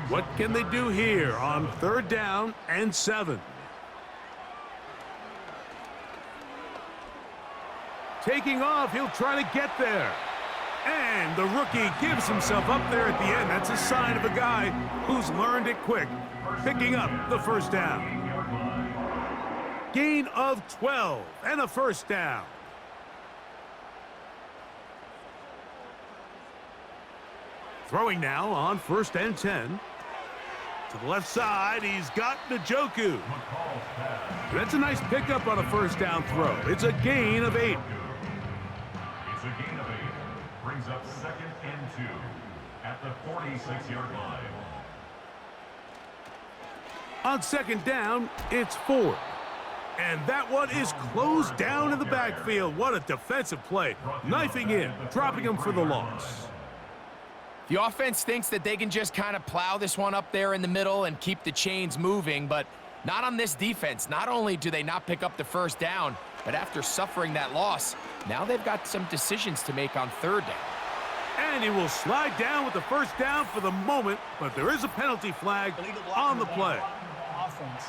What can they do here on 3rd down and 7? Taking off, he'll try to get there. And the rookie gives himself up there at the end. That's a sign of a guy who's learned it quick. Picking up the 1st down. Gain of 12 and a 1st down. Throwing now on 1st and 10. To the left side, he's got Njoku. That's a nice pickup on a 1st down throw. It's a gain of 8. It's a gain of 8. Brings up 2nd and 2 at the 46-yard line. On 2nd down, it's 4. And that one is closed down in the backfield. What a defensive play. Knifing in, dropping him for the loss. The offense thinks that they can just kind of plow this one up there in the middle and keep the chains moving, but not on this defense. Not only do they not pick up the 1st down, but after suffering that loss, now they've got some decisions to make on 3rd down. And he will slide down with the first down for the moment, but there is a penalty flag on the play. Offense.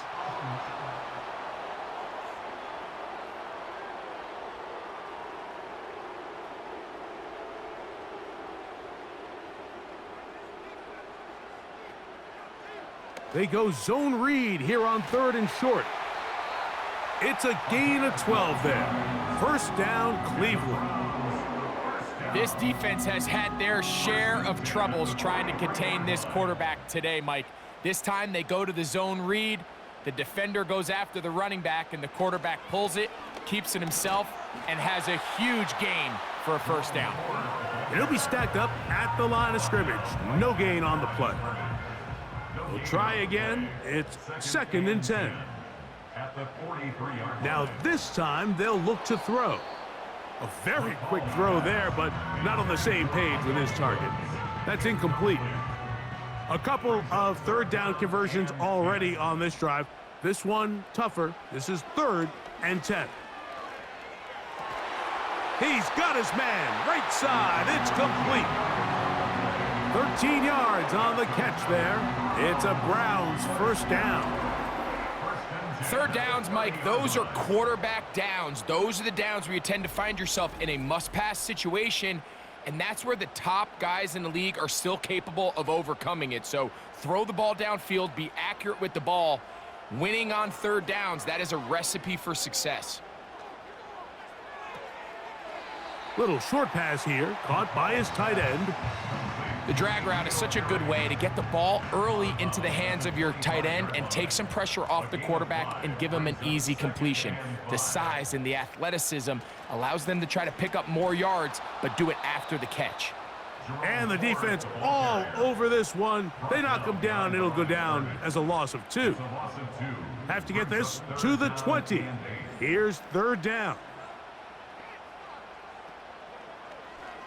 They go zone read here on 3rd and short. It's a gain of 12 there. First down, Cleveland. This defense has had their share of troubles trying to contain this quarterback today, Mike. This time they go to the zone read. The defender goes after the running back, and the quarterback pulls it, keeps it himself, and has a huge gain for a first down. He'll be stacked up at the line of scrimmage. No gain on the play. We'll try again. It's 2nd and 10. Now this time they'll look to throw. A very quick throw there, but not on the same page with his target. That's incomplete. A couple of 3rd down conversions already on this drive. This one tougher. This is 3rd and 10. He's got his man. Right side. It's complete. 13 yards on the catch there. It's a Browns first down. 3rd downs, Mike, those are quarterback downs. Those are the downs where you tend to find yourself in a must-pass situation, and that's where the top guys in the league are still capable of overcoming it. So throw the ball downfield, be accurate with the ball. Winning on 3rd downs, that is a recipe for success. Little short pass here, caught by his tight end. The drag route is such a good way to get the ball early into the hands of your tight end and take some pressure off the quarterback and give him an easy completion. The size and the athleticism allows them to try to pick up more yards, but do it after the catch. And the defense all over this one. They knock him down. It'll go down as a loss of 2. Have to get this to the 20. Here's 3rd down.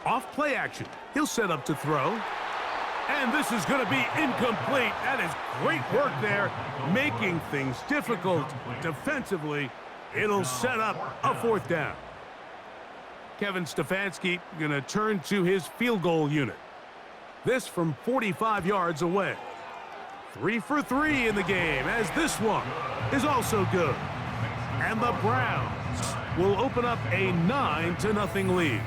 Off play action. He'll set up to throw. And this is going to be incomplete. That is great work there, making things difficult defensively. It'll set up a 4th down. Kevin Stefanski going to turn to his field goal unit. This from 45 yards away. 3 for 3 in the game, as this one is also good. And the Browns will open up a 9-0 lead.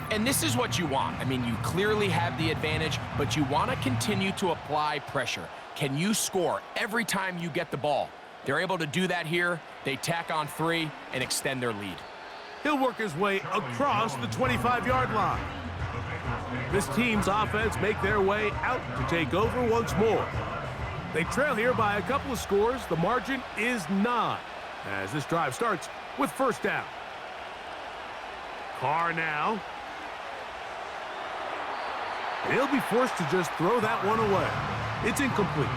And this is what you want. I mean, you clearly have the advantage, but you want to continue to apply pressure. Can you score every time you get the ball? They're able to do that here. They tack on 3 and extend their lead. He'll work his way across the 25-yard line. This team's offense make their way out to take over once more. They trail here by a couple of scores. The margin is 9 as this drive starts with first down. Carr now. He'll be forced to just throw that one away. It's incomplete.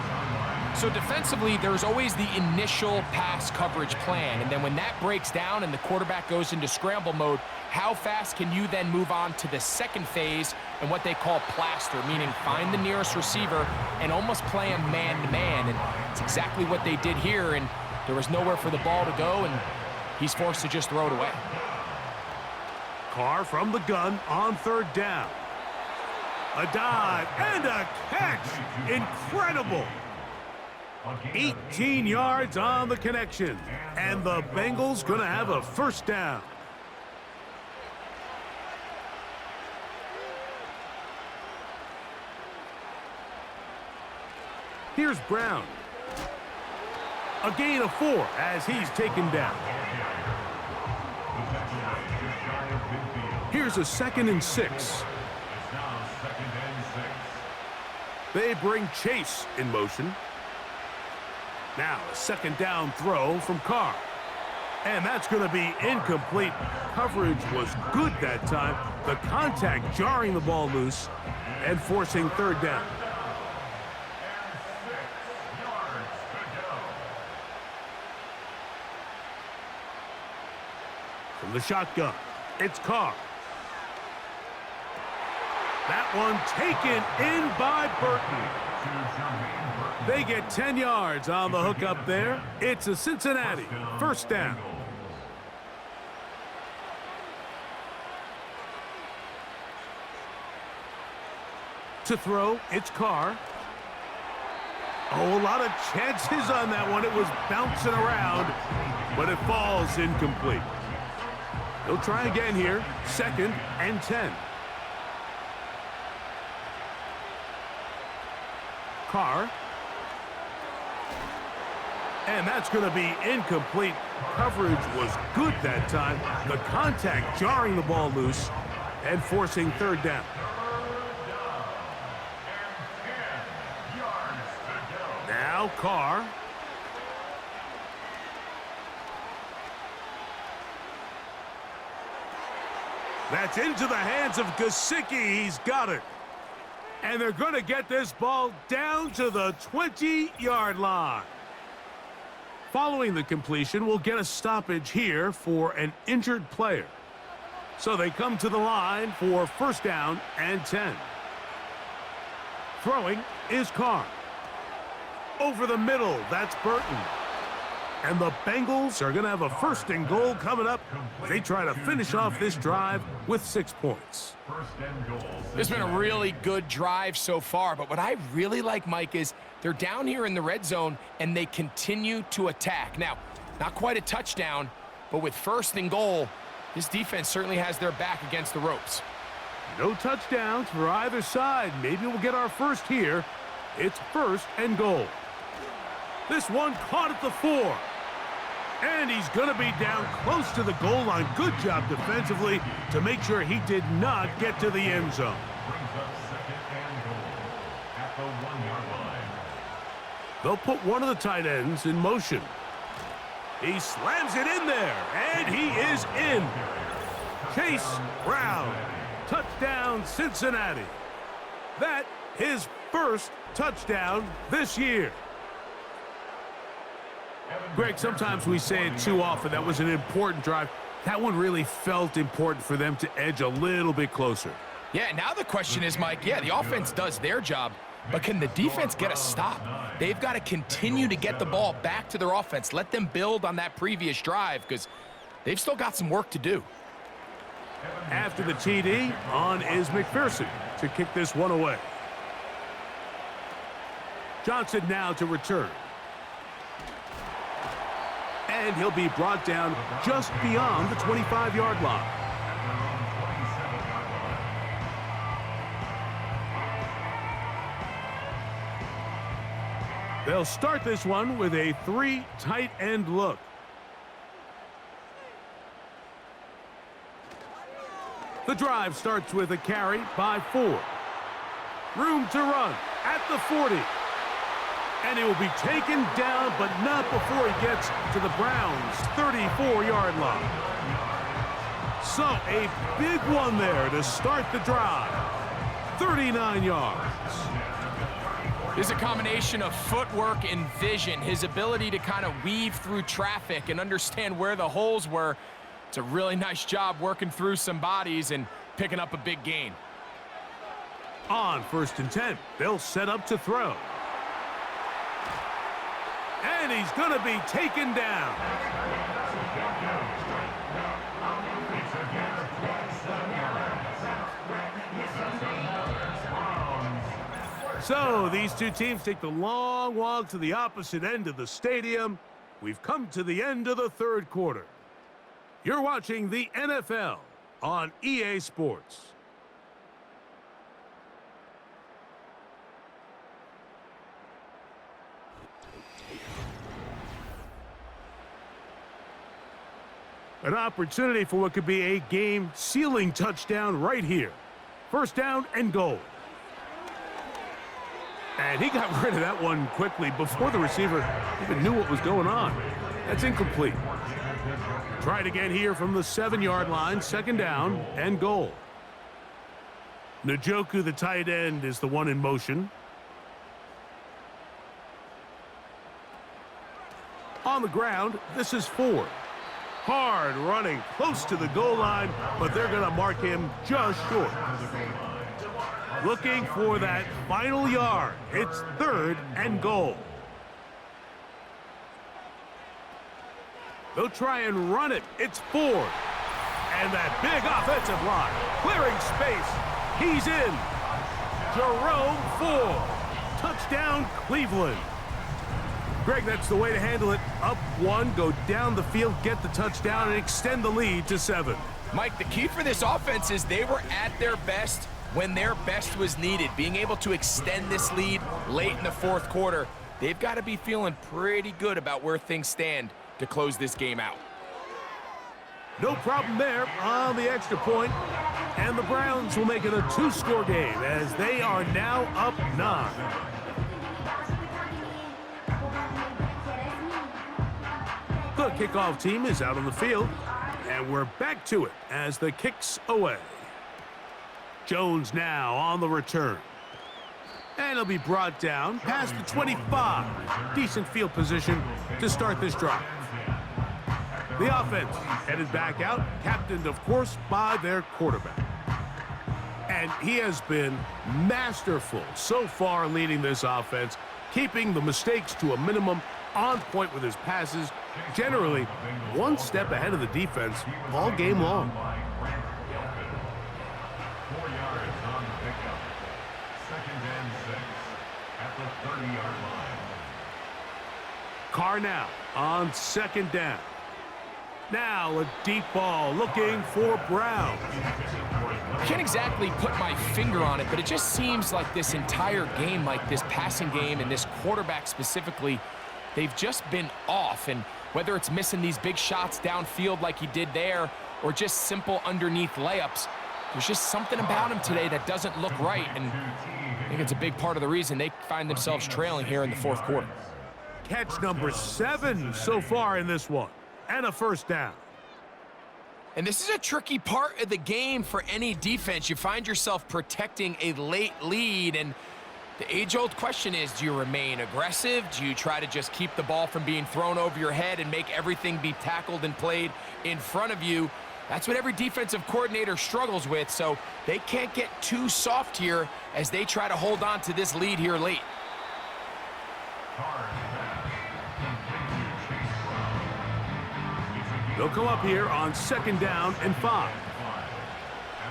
So defensively, there's always the initial pass coverage plan, and then when that breaks down and the quarterback goes into scramble mode, how fast can you then move on to the second phase and what they call plaster, meaning find the nearest receiver and almost play him man-to-man, and it's exactly what they did here, and there was nowhere for the ball to go, and he's forced to just throw it away. Carr from the gun on 3rd down. A dive and a catch. Incredible. 18 yards on the connection. And the Bengals going to have a first down. Here's Brown. A gain of 4 as he's taken down. Here's a 2nd and 6. They bring Chase in motion. Now a 2nd down throw from Carr. And that's going to be incomplete. Coverage was good that time. The contact jarring the ball loose and forcing 3rd down. From the shotgun, it's Carr. That one taken in by Burton. They get 10 yards on the hook up there. It's a Cincinnati first down. To throw, it's Carr. Oh, a lot of chances on that one. It was bouncing around, but it falls incomplete. He'll try again here. 2nd and 10. Carr. And that's going to be incomplete. Coverage was good that time. The contact jarring the ball loose and forcing 3rd down. Now Carr. That's into the hands of Gesicki. He's got it. And they're going to get this ball down to the 20-yard line. Following the completion, we'll get a stoppage here for an injured player. So they come to the line for 1st down and 10. Throwing is Carr. Over the middle, that's Burton. And the Bengals are going to have a 1st and goal coming up. They try to finish off this drive with 6 points. This has been a really good drive so far, but what I really like, Mike, is they're down here in the red zone, and they continue to attack. Now, not quite a touchdown, but with 1st and goal, this defense certainly has their back against the ropes. No touchdowns for either side. Maybe we'll get our first here. It's 1st and goal. This one caught at the 4. And he's going to be down close to the goal line. Good job defensively to make sure he did not get to the end zone. They'll put one of the tight ends in motion. He slams it in there, and he is in. Chase Brown, touchdown Cincinnati. That his 1st touchdown this year. Greg, sometimes we say it too often. That was an important drive. That one really felt important for them to edge a little bit closer. Yeah, now the question is, Mike, yeah, the offense does their job, but can the defense get a stop? They've got to continue to get the ball back to their offense. Let them build on that previous drive because they've still got some work to do. After the TD, on is McPherson to kick this one away. Johnson now to return. And he'll be brought down just beyond the 25-yard line. They'll start this one with a 3 tight end look. The drive starts with a carry by 4. Room to run at the 40. And he will be taken down, but not before he gets to the Browns' 34-yard line. So a big one there to start the drive. 39 yards. There's a combination of footwork and vision, his ability to kind of weave through traffic and understand where the holes were. It's a really nice job working through some bodies and picking up a big gain. On 1st and 10, they'll set up to throw. And he's going to be taken down. So these two teams take the long walk to the opposite end of the stadium. We've come to the end of the 3rd quarter. You're watching the NFL on EA Sports. An opportunity for what could be a game-sealing touchdown right here. 1st down and goal. And he got rid of that one quickly before the receiver even knew what was going on. That's incomplete. Tried again here from the 7-yard line. 2nd down and goal. Njoku, the tight end, is the one in motion. On the ground, this is Ford. Hard running close to the goal line, but they're going to mark him just short. Looking for that final yard. It's 3rd and goal. They'll try and run it. It's Ford. And that big offensive line clearing space. He's in. Jerome Ford. Touchdown, Cleveland. Greg, that's the way to handle it. Up one, go down the field, get the touchdown, and extend the lead to 7. Mike, the key for this offense is they were at their best when their best was needed. Being able to extend this lead late in the fourth quarter, they've got to be feeling pretty good about where things stand to close this game out. No problem there on the extra point, and the Browns will make it a 2-score game as they are now up 9. The kickoff team is out on the field, and we're back to it as the kick's away. Jones now on the return. And he'll be brought down past the 25. Decent field position to start this drive. The offense headed back out, captained, of course, by their quarterback. And he has been masterful so far leading this offense, keeping the mistakes to a minimum, on point with his passes, generally one step ahead of the defense all game long. 4 yards on the pickup. 2nd and 6 at the 30-yard line. Carr now on 2nd down. Now a deep ball looking for Brown. I can't exactly put my finger on it, but it just seems like this entire game, like this passing game and this quarterback specifically, they've just been off. And whether it's missing these big shots downfield like he did there or just simple underneath layups, there's just something about him today that doesn't look right. And I think it's a big part of the reason they find themselves trailing here in the fourth quarter. Catch number 7 so far in this one. And a 1st down. And this is a tricky part of the game for any defense. You find yourself protecting a late lead, and the age-old question is, do you remain aggressive? Do you try to just keep the ball from being thrown over your head and make everything be tackled and played in front of you? That's what every defensive coordinator struggles with, so they can't get too soft here as they try to hold on to this lead here late. They'll come up here on 2nd down and 5. At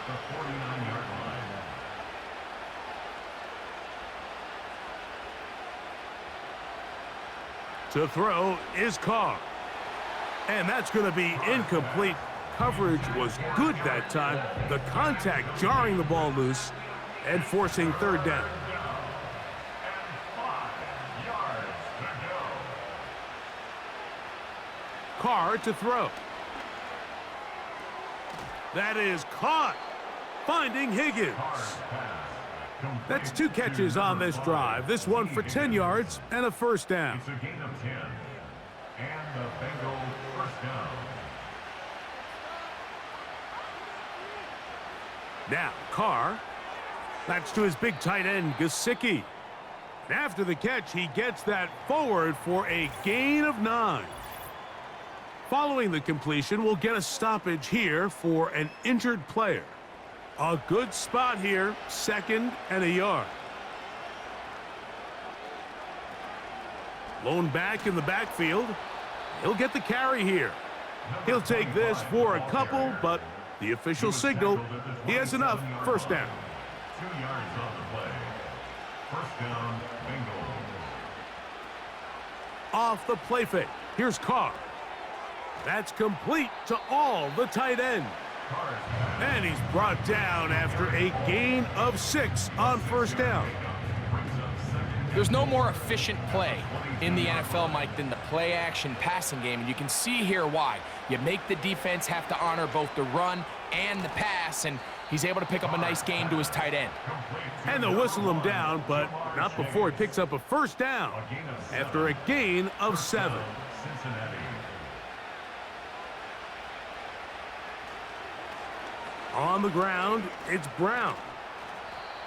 the 49-yard line. To throw is Carr. And that's going to be incomplete. Coverage was good that time. The contact jarring the ball loose and forcing 3rd down. And 5 yards to go. Carr to throw. That is caught. Finding Higgins. That's 2 catches on this drive. This one for 10 yards and a 1st down. It's a gain of 10. And the Bengals 1st down. Now, Carr. That's to his big tight end, Gesicki. And after the catch, he gets that forward for a gain of 9. Following the completion, we'll get a stoppage here for an injured player. A good spot here, 2nd and a yard. Lone back in the backfield. He'll get the carry here. He'll take this for a couple, but the official signal, he has enough. 1st down. 2 yards on the play. 1st down, Bengals. Off the play fake. Here's Carr. That's complete to all the tight end. And he's brought down after a gain of 6 on 1st down. There's no more efficient play in the NFL, Mike, than the play-action passing game, and you can see here why. You make the defense have to honor both the run and the pass, and he's able to pick up a nice gain to his tight end. And they'll whistle him down, but not before he picks up a 1st down after a gain of 7. Cincinnati. On the ground, it's Brown.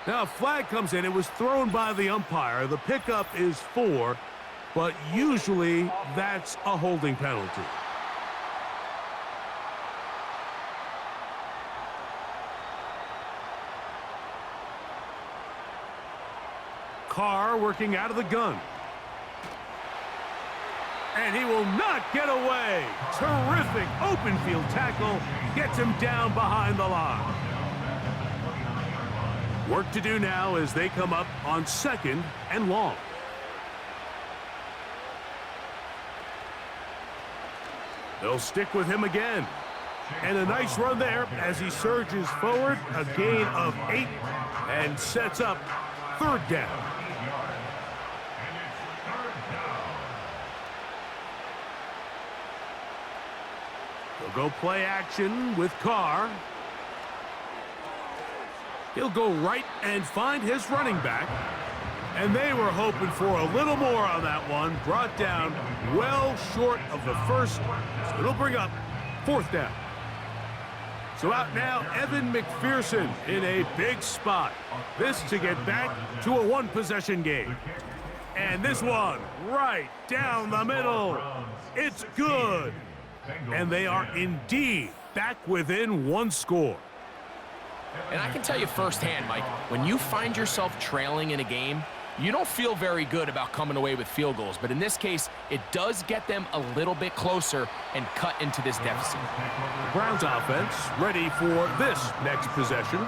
Now a flag comes in. It was thrown by the umpire. The pickup is 4, but usually that's a holding penalty. Carr working out of the gun. And he will not get away. Terrific open field tackle. Gets him down behind the line. Work to do now as they come up on 2nd and long. They'll stick with him again. And a nice run there as he surges forward, a gain of 8, and sets up 3rd down. They'll go play action with Carr. He'll go right and find his running back. And they were hoping for a little more on that one. Brought down well short of the first. So it'll bring up 4th down. So out now, Evan McPherson in a big spot. This to get back to a 1-possession game. And this one right down the middle. It's good. And they are indeed back within 1 score. And I can tell you firsthand, Mike, when you find yourself trailing in a game, you don't feel very good about coming away with field goals. But in this case, it does get them a little bit closer and cut into this deficit. The Browns offense ready for this next possession.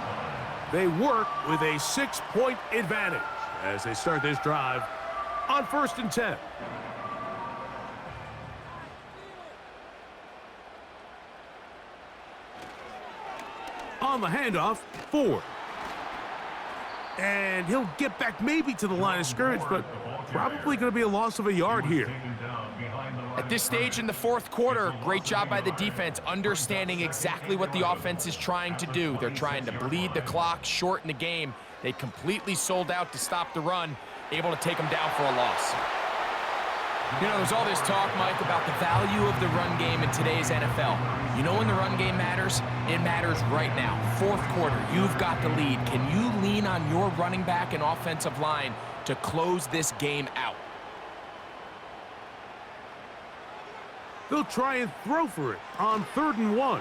They work with a 6-point advantage as they start this drive on 1st and 10. On the handoff, Ford. And he'll get back maybe to the line of scrimmage, but probably going to be a loss of a yard here. At this stage in the 4th quarter, great job by the defense understanding exactly what the offense is trying to do. They're trying to bleed the clock, shorten the game. They completely sold out to stop the run, able to take them down for a loss. You know, there's all this talk, Mike, about the value of the run game in today's NFL. You know when the run game matters? It matters right now. 4th quarter, you've got the lead. Can you lean on your running back and offensive line to close this game out? They'll try and throw for it on 3rd and 1.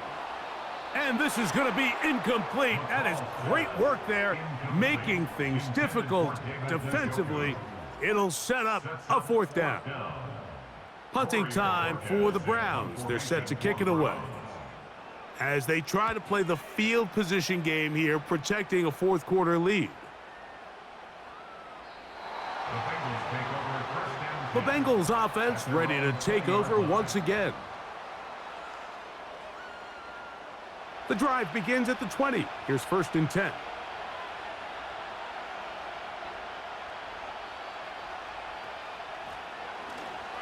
And this is going to be incomplete. That is great work there, making things difficult defensively. It'll set up a 4th down. Punting time for the Browns. They're set to kick it away. As they try to play the field position game here, protecting a 4th quarter lead. The Bengals offense ready to take over once again. The drive begins at the 20. Here's 1st and 10.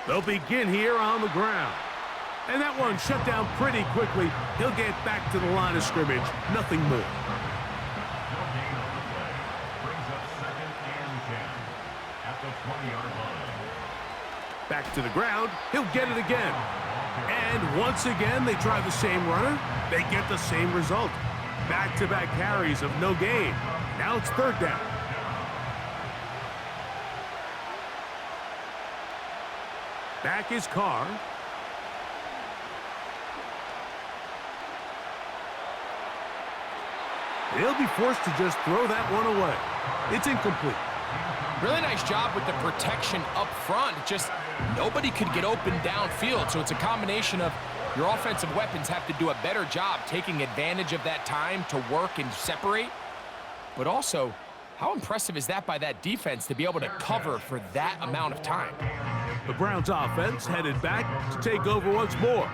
They'll begin here on the ground. And that one shut down pretty quickly. He'll get back to the line of scrimmage. Nothing more. Back to the ground. He'll get it again. And once again, they try the same runner. They get the same result. Back-to-back carries of no gain. Now it's 3rd down. Back is Carr. They'll be forced to just throw that one away. It's incomplete. Really nice job with the protection up front. Just nobody could get open downfield, so it's a combination of your offensive weapons have to do a better job taking advantage of that time to work and separate. But also, how impressive is that by that defense to be able to cover for that amount of time? The Browns offense headed back to take over once more.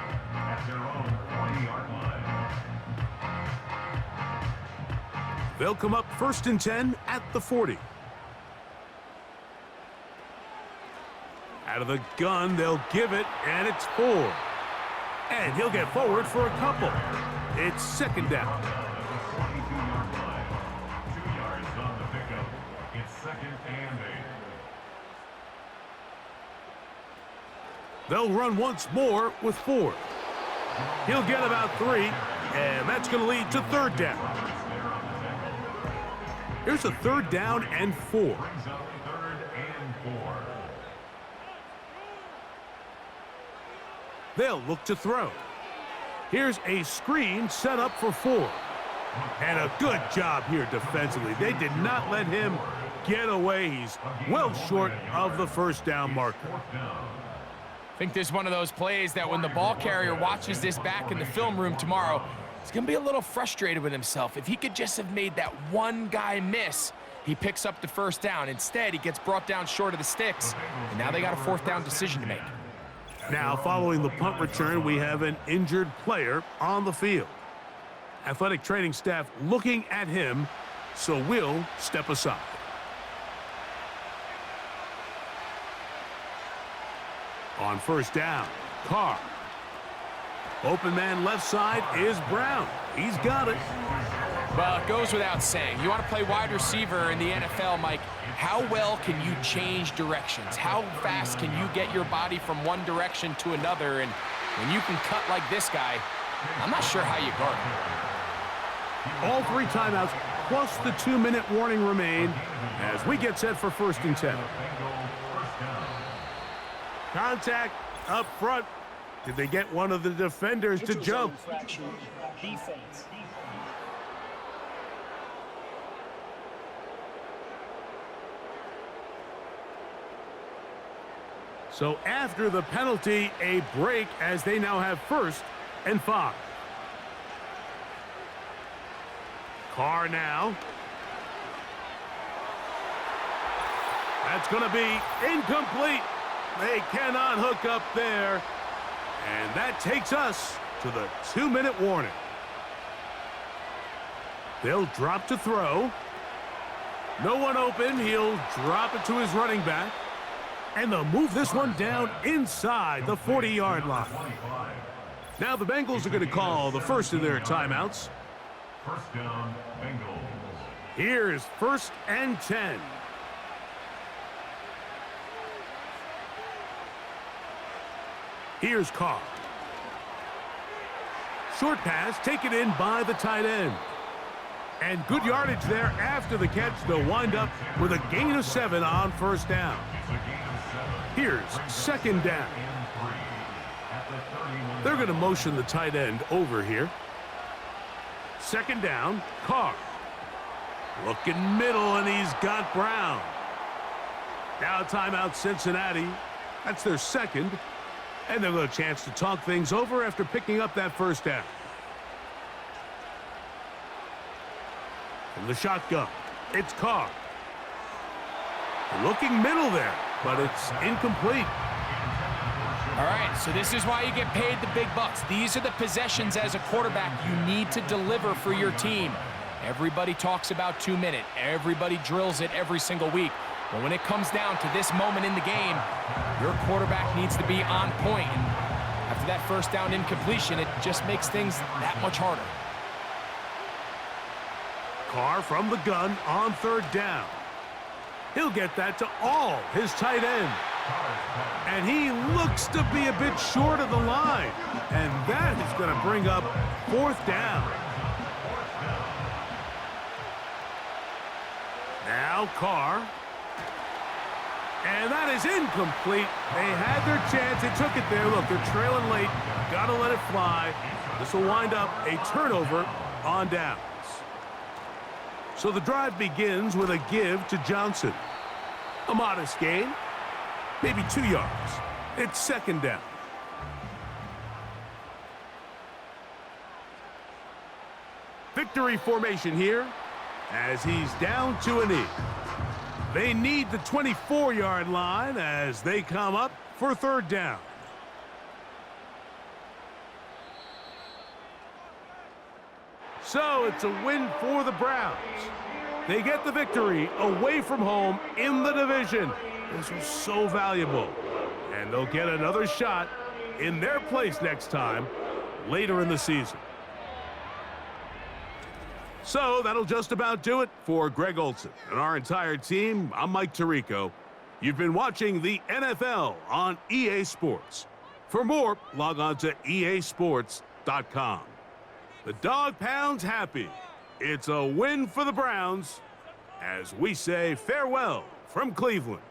They'll come up 1st and 10 at the 40. Out of the gun, they'll give it, and it's Ford. And he'll get forward for a couple. It's 2nd down. 2 yards on the pickup. It's 2nd and 8. They'll run once more with Ford. He'll get about 3, and that's going to lead to 3rd down. Here's a 3rd down and 4. Brings up 3rd and 4. They'll look to throw. Here's a screen set up for Ford. And a good job here defensively. They did not let him get away. He's well short of the 1st down marker. I think this is one of those plays that when the ball carrier watches this back in the film room tomorrow, He's going to be a little frustrated with himself. If he could just have made that one guy miss, he picks up the first down. Instead, he gets brought down short of the sticks, and now they got a fourth down decision to make. Now, following the punt return, we have an injured player on the field. Athletic training staff looking at him, so we'll step aside. On first down, Carr. Open man left side is Brown. He's got it. Well, it goes without saying. You want to play wide receiver in the NFL, Mike, how well can you change directions? How fast can you get your body from one direction to another? And when you can cut like this guy, I'm not sure how you guard him. All 3 timeouts plus the 2-minute warning remain as we get set for 1st and 10. Contact up front. Did they get one of the defenders to jump? Defense. So after the penalty, a break as they now have 1st and 5. Carr now. That's going to be incomplete. They cannot hook up there. And that takes us to the 2-minute warning. They'll drop to throw. No one open. He'll drop it to his running back. And they'll move this one down inside the 40-yard line. Now the Bengals are going to call the first of their timeouts. First down, Bengals. Here's 1st and 10. Here's Carr. Short pass taken in by the tight end. And good yardage there after the catch. They'll wind up with a gain of 7 on first down. Here's 2nd down. They're going to motion the tight end over here. 2nd down, Carr. Looking middle, and he's got Brown. Now timeout Cincinnati. That's their 2nd. And they'll get a chance to talk things over after picking up that first down. From the shotgun, it's Carr. Looking middle there, but it's incomplete. All right, so this is why you get paid the big bucks. These are the possessions as a quarterback you need to deliver for your team. Everybody talks about 2-minute. Everybody drills it every single week. But when it comes down to this moment in the game, your quarterback needs to be on point. And after that first down incompletion, it just makes things that much harder. Carr from the gun on 3rd down. He'll get that to all his tight end. And he looks to be a bit short of the line. And that is going to bring up 4th down. Now Carr. And that is incomplete. They had their chance. They took it there. Look, they're trailing late. Got to let it fly. This will wind up a turnover on downs. So the drive begins with a give to Johnson. A modest gain. Maybe 2 yards. It's 2nd down. Victory formation here as he's down to a knee. They need the 24-yard line as they come up for 3rd down. So it's a win for the Browns. They get the victory away from home in the division. This was so valuable. And they'll get another shot in their place next time later in the season. So that'll just about do it for Greg Olson and our entire team. I'm Mike Tirico. You've been watching the NFL on EA Sports. For more, log on to easports.com. The Dog Pound's happy. It's a win for the Browns as we say farewell from Cleveland.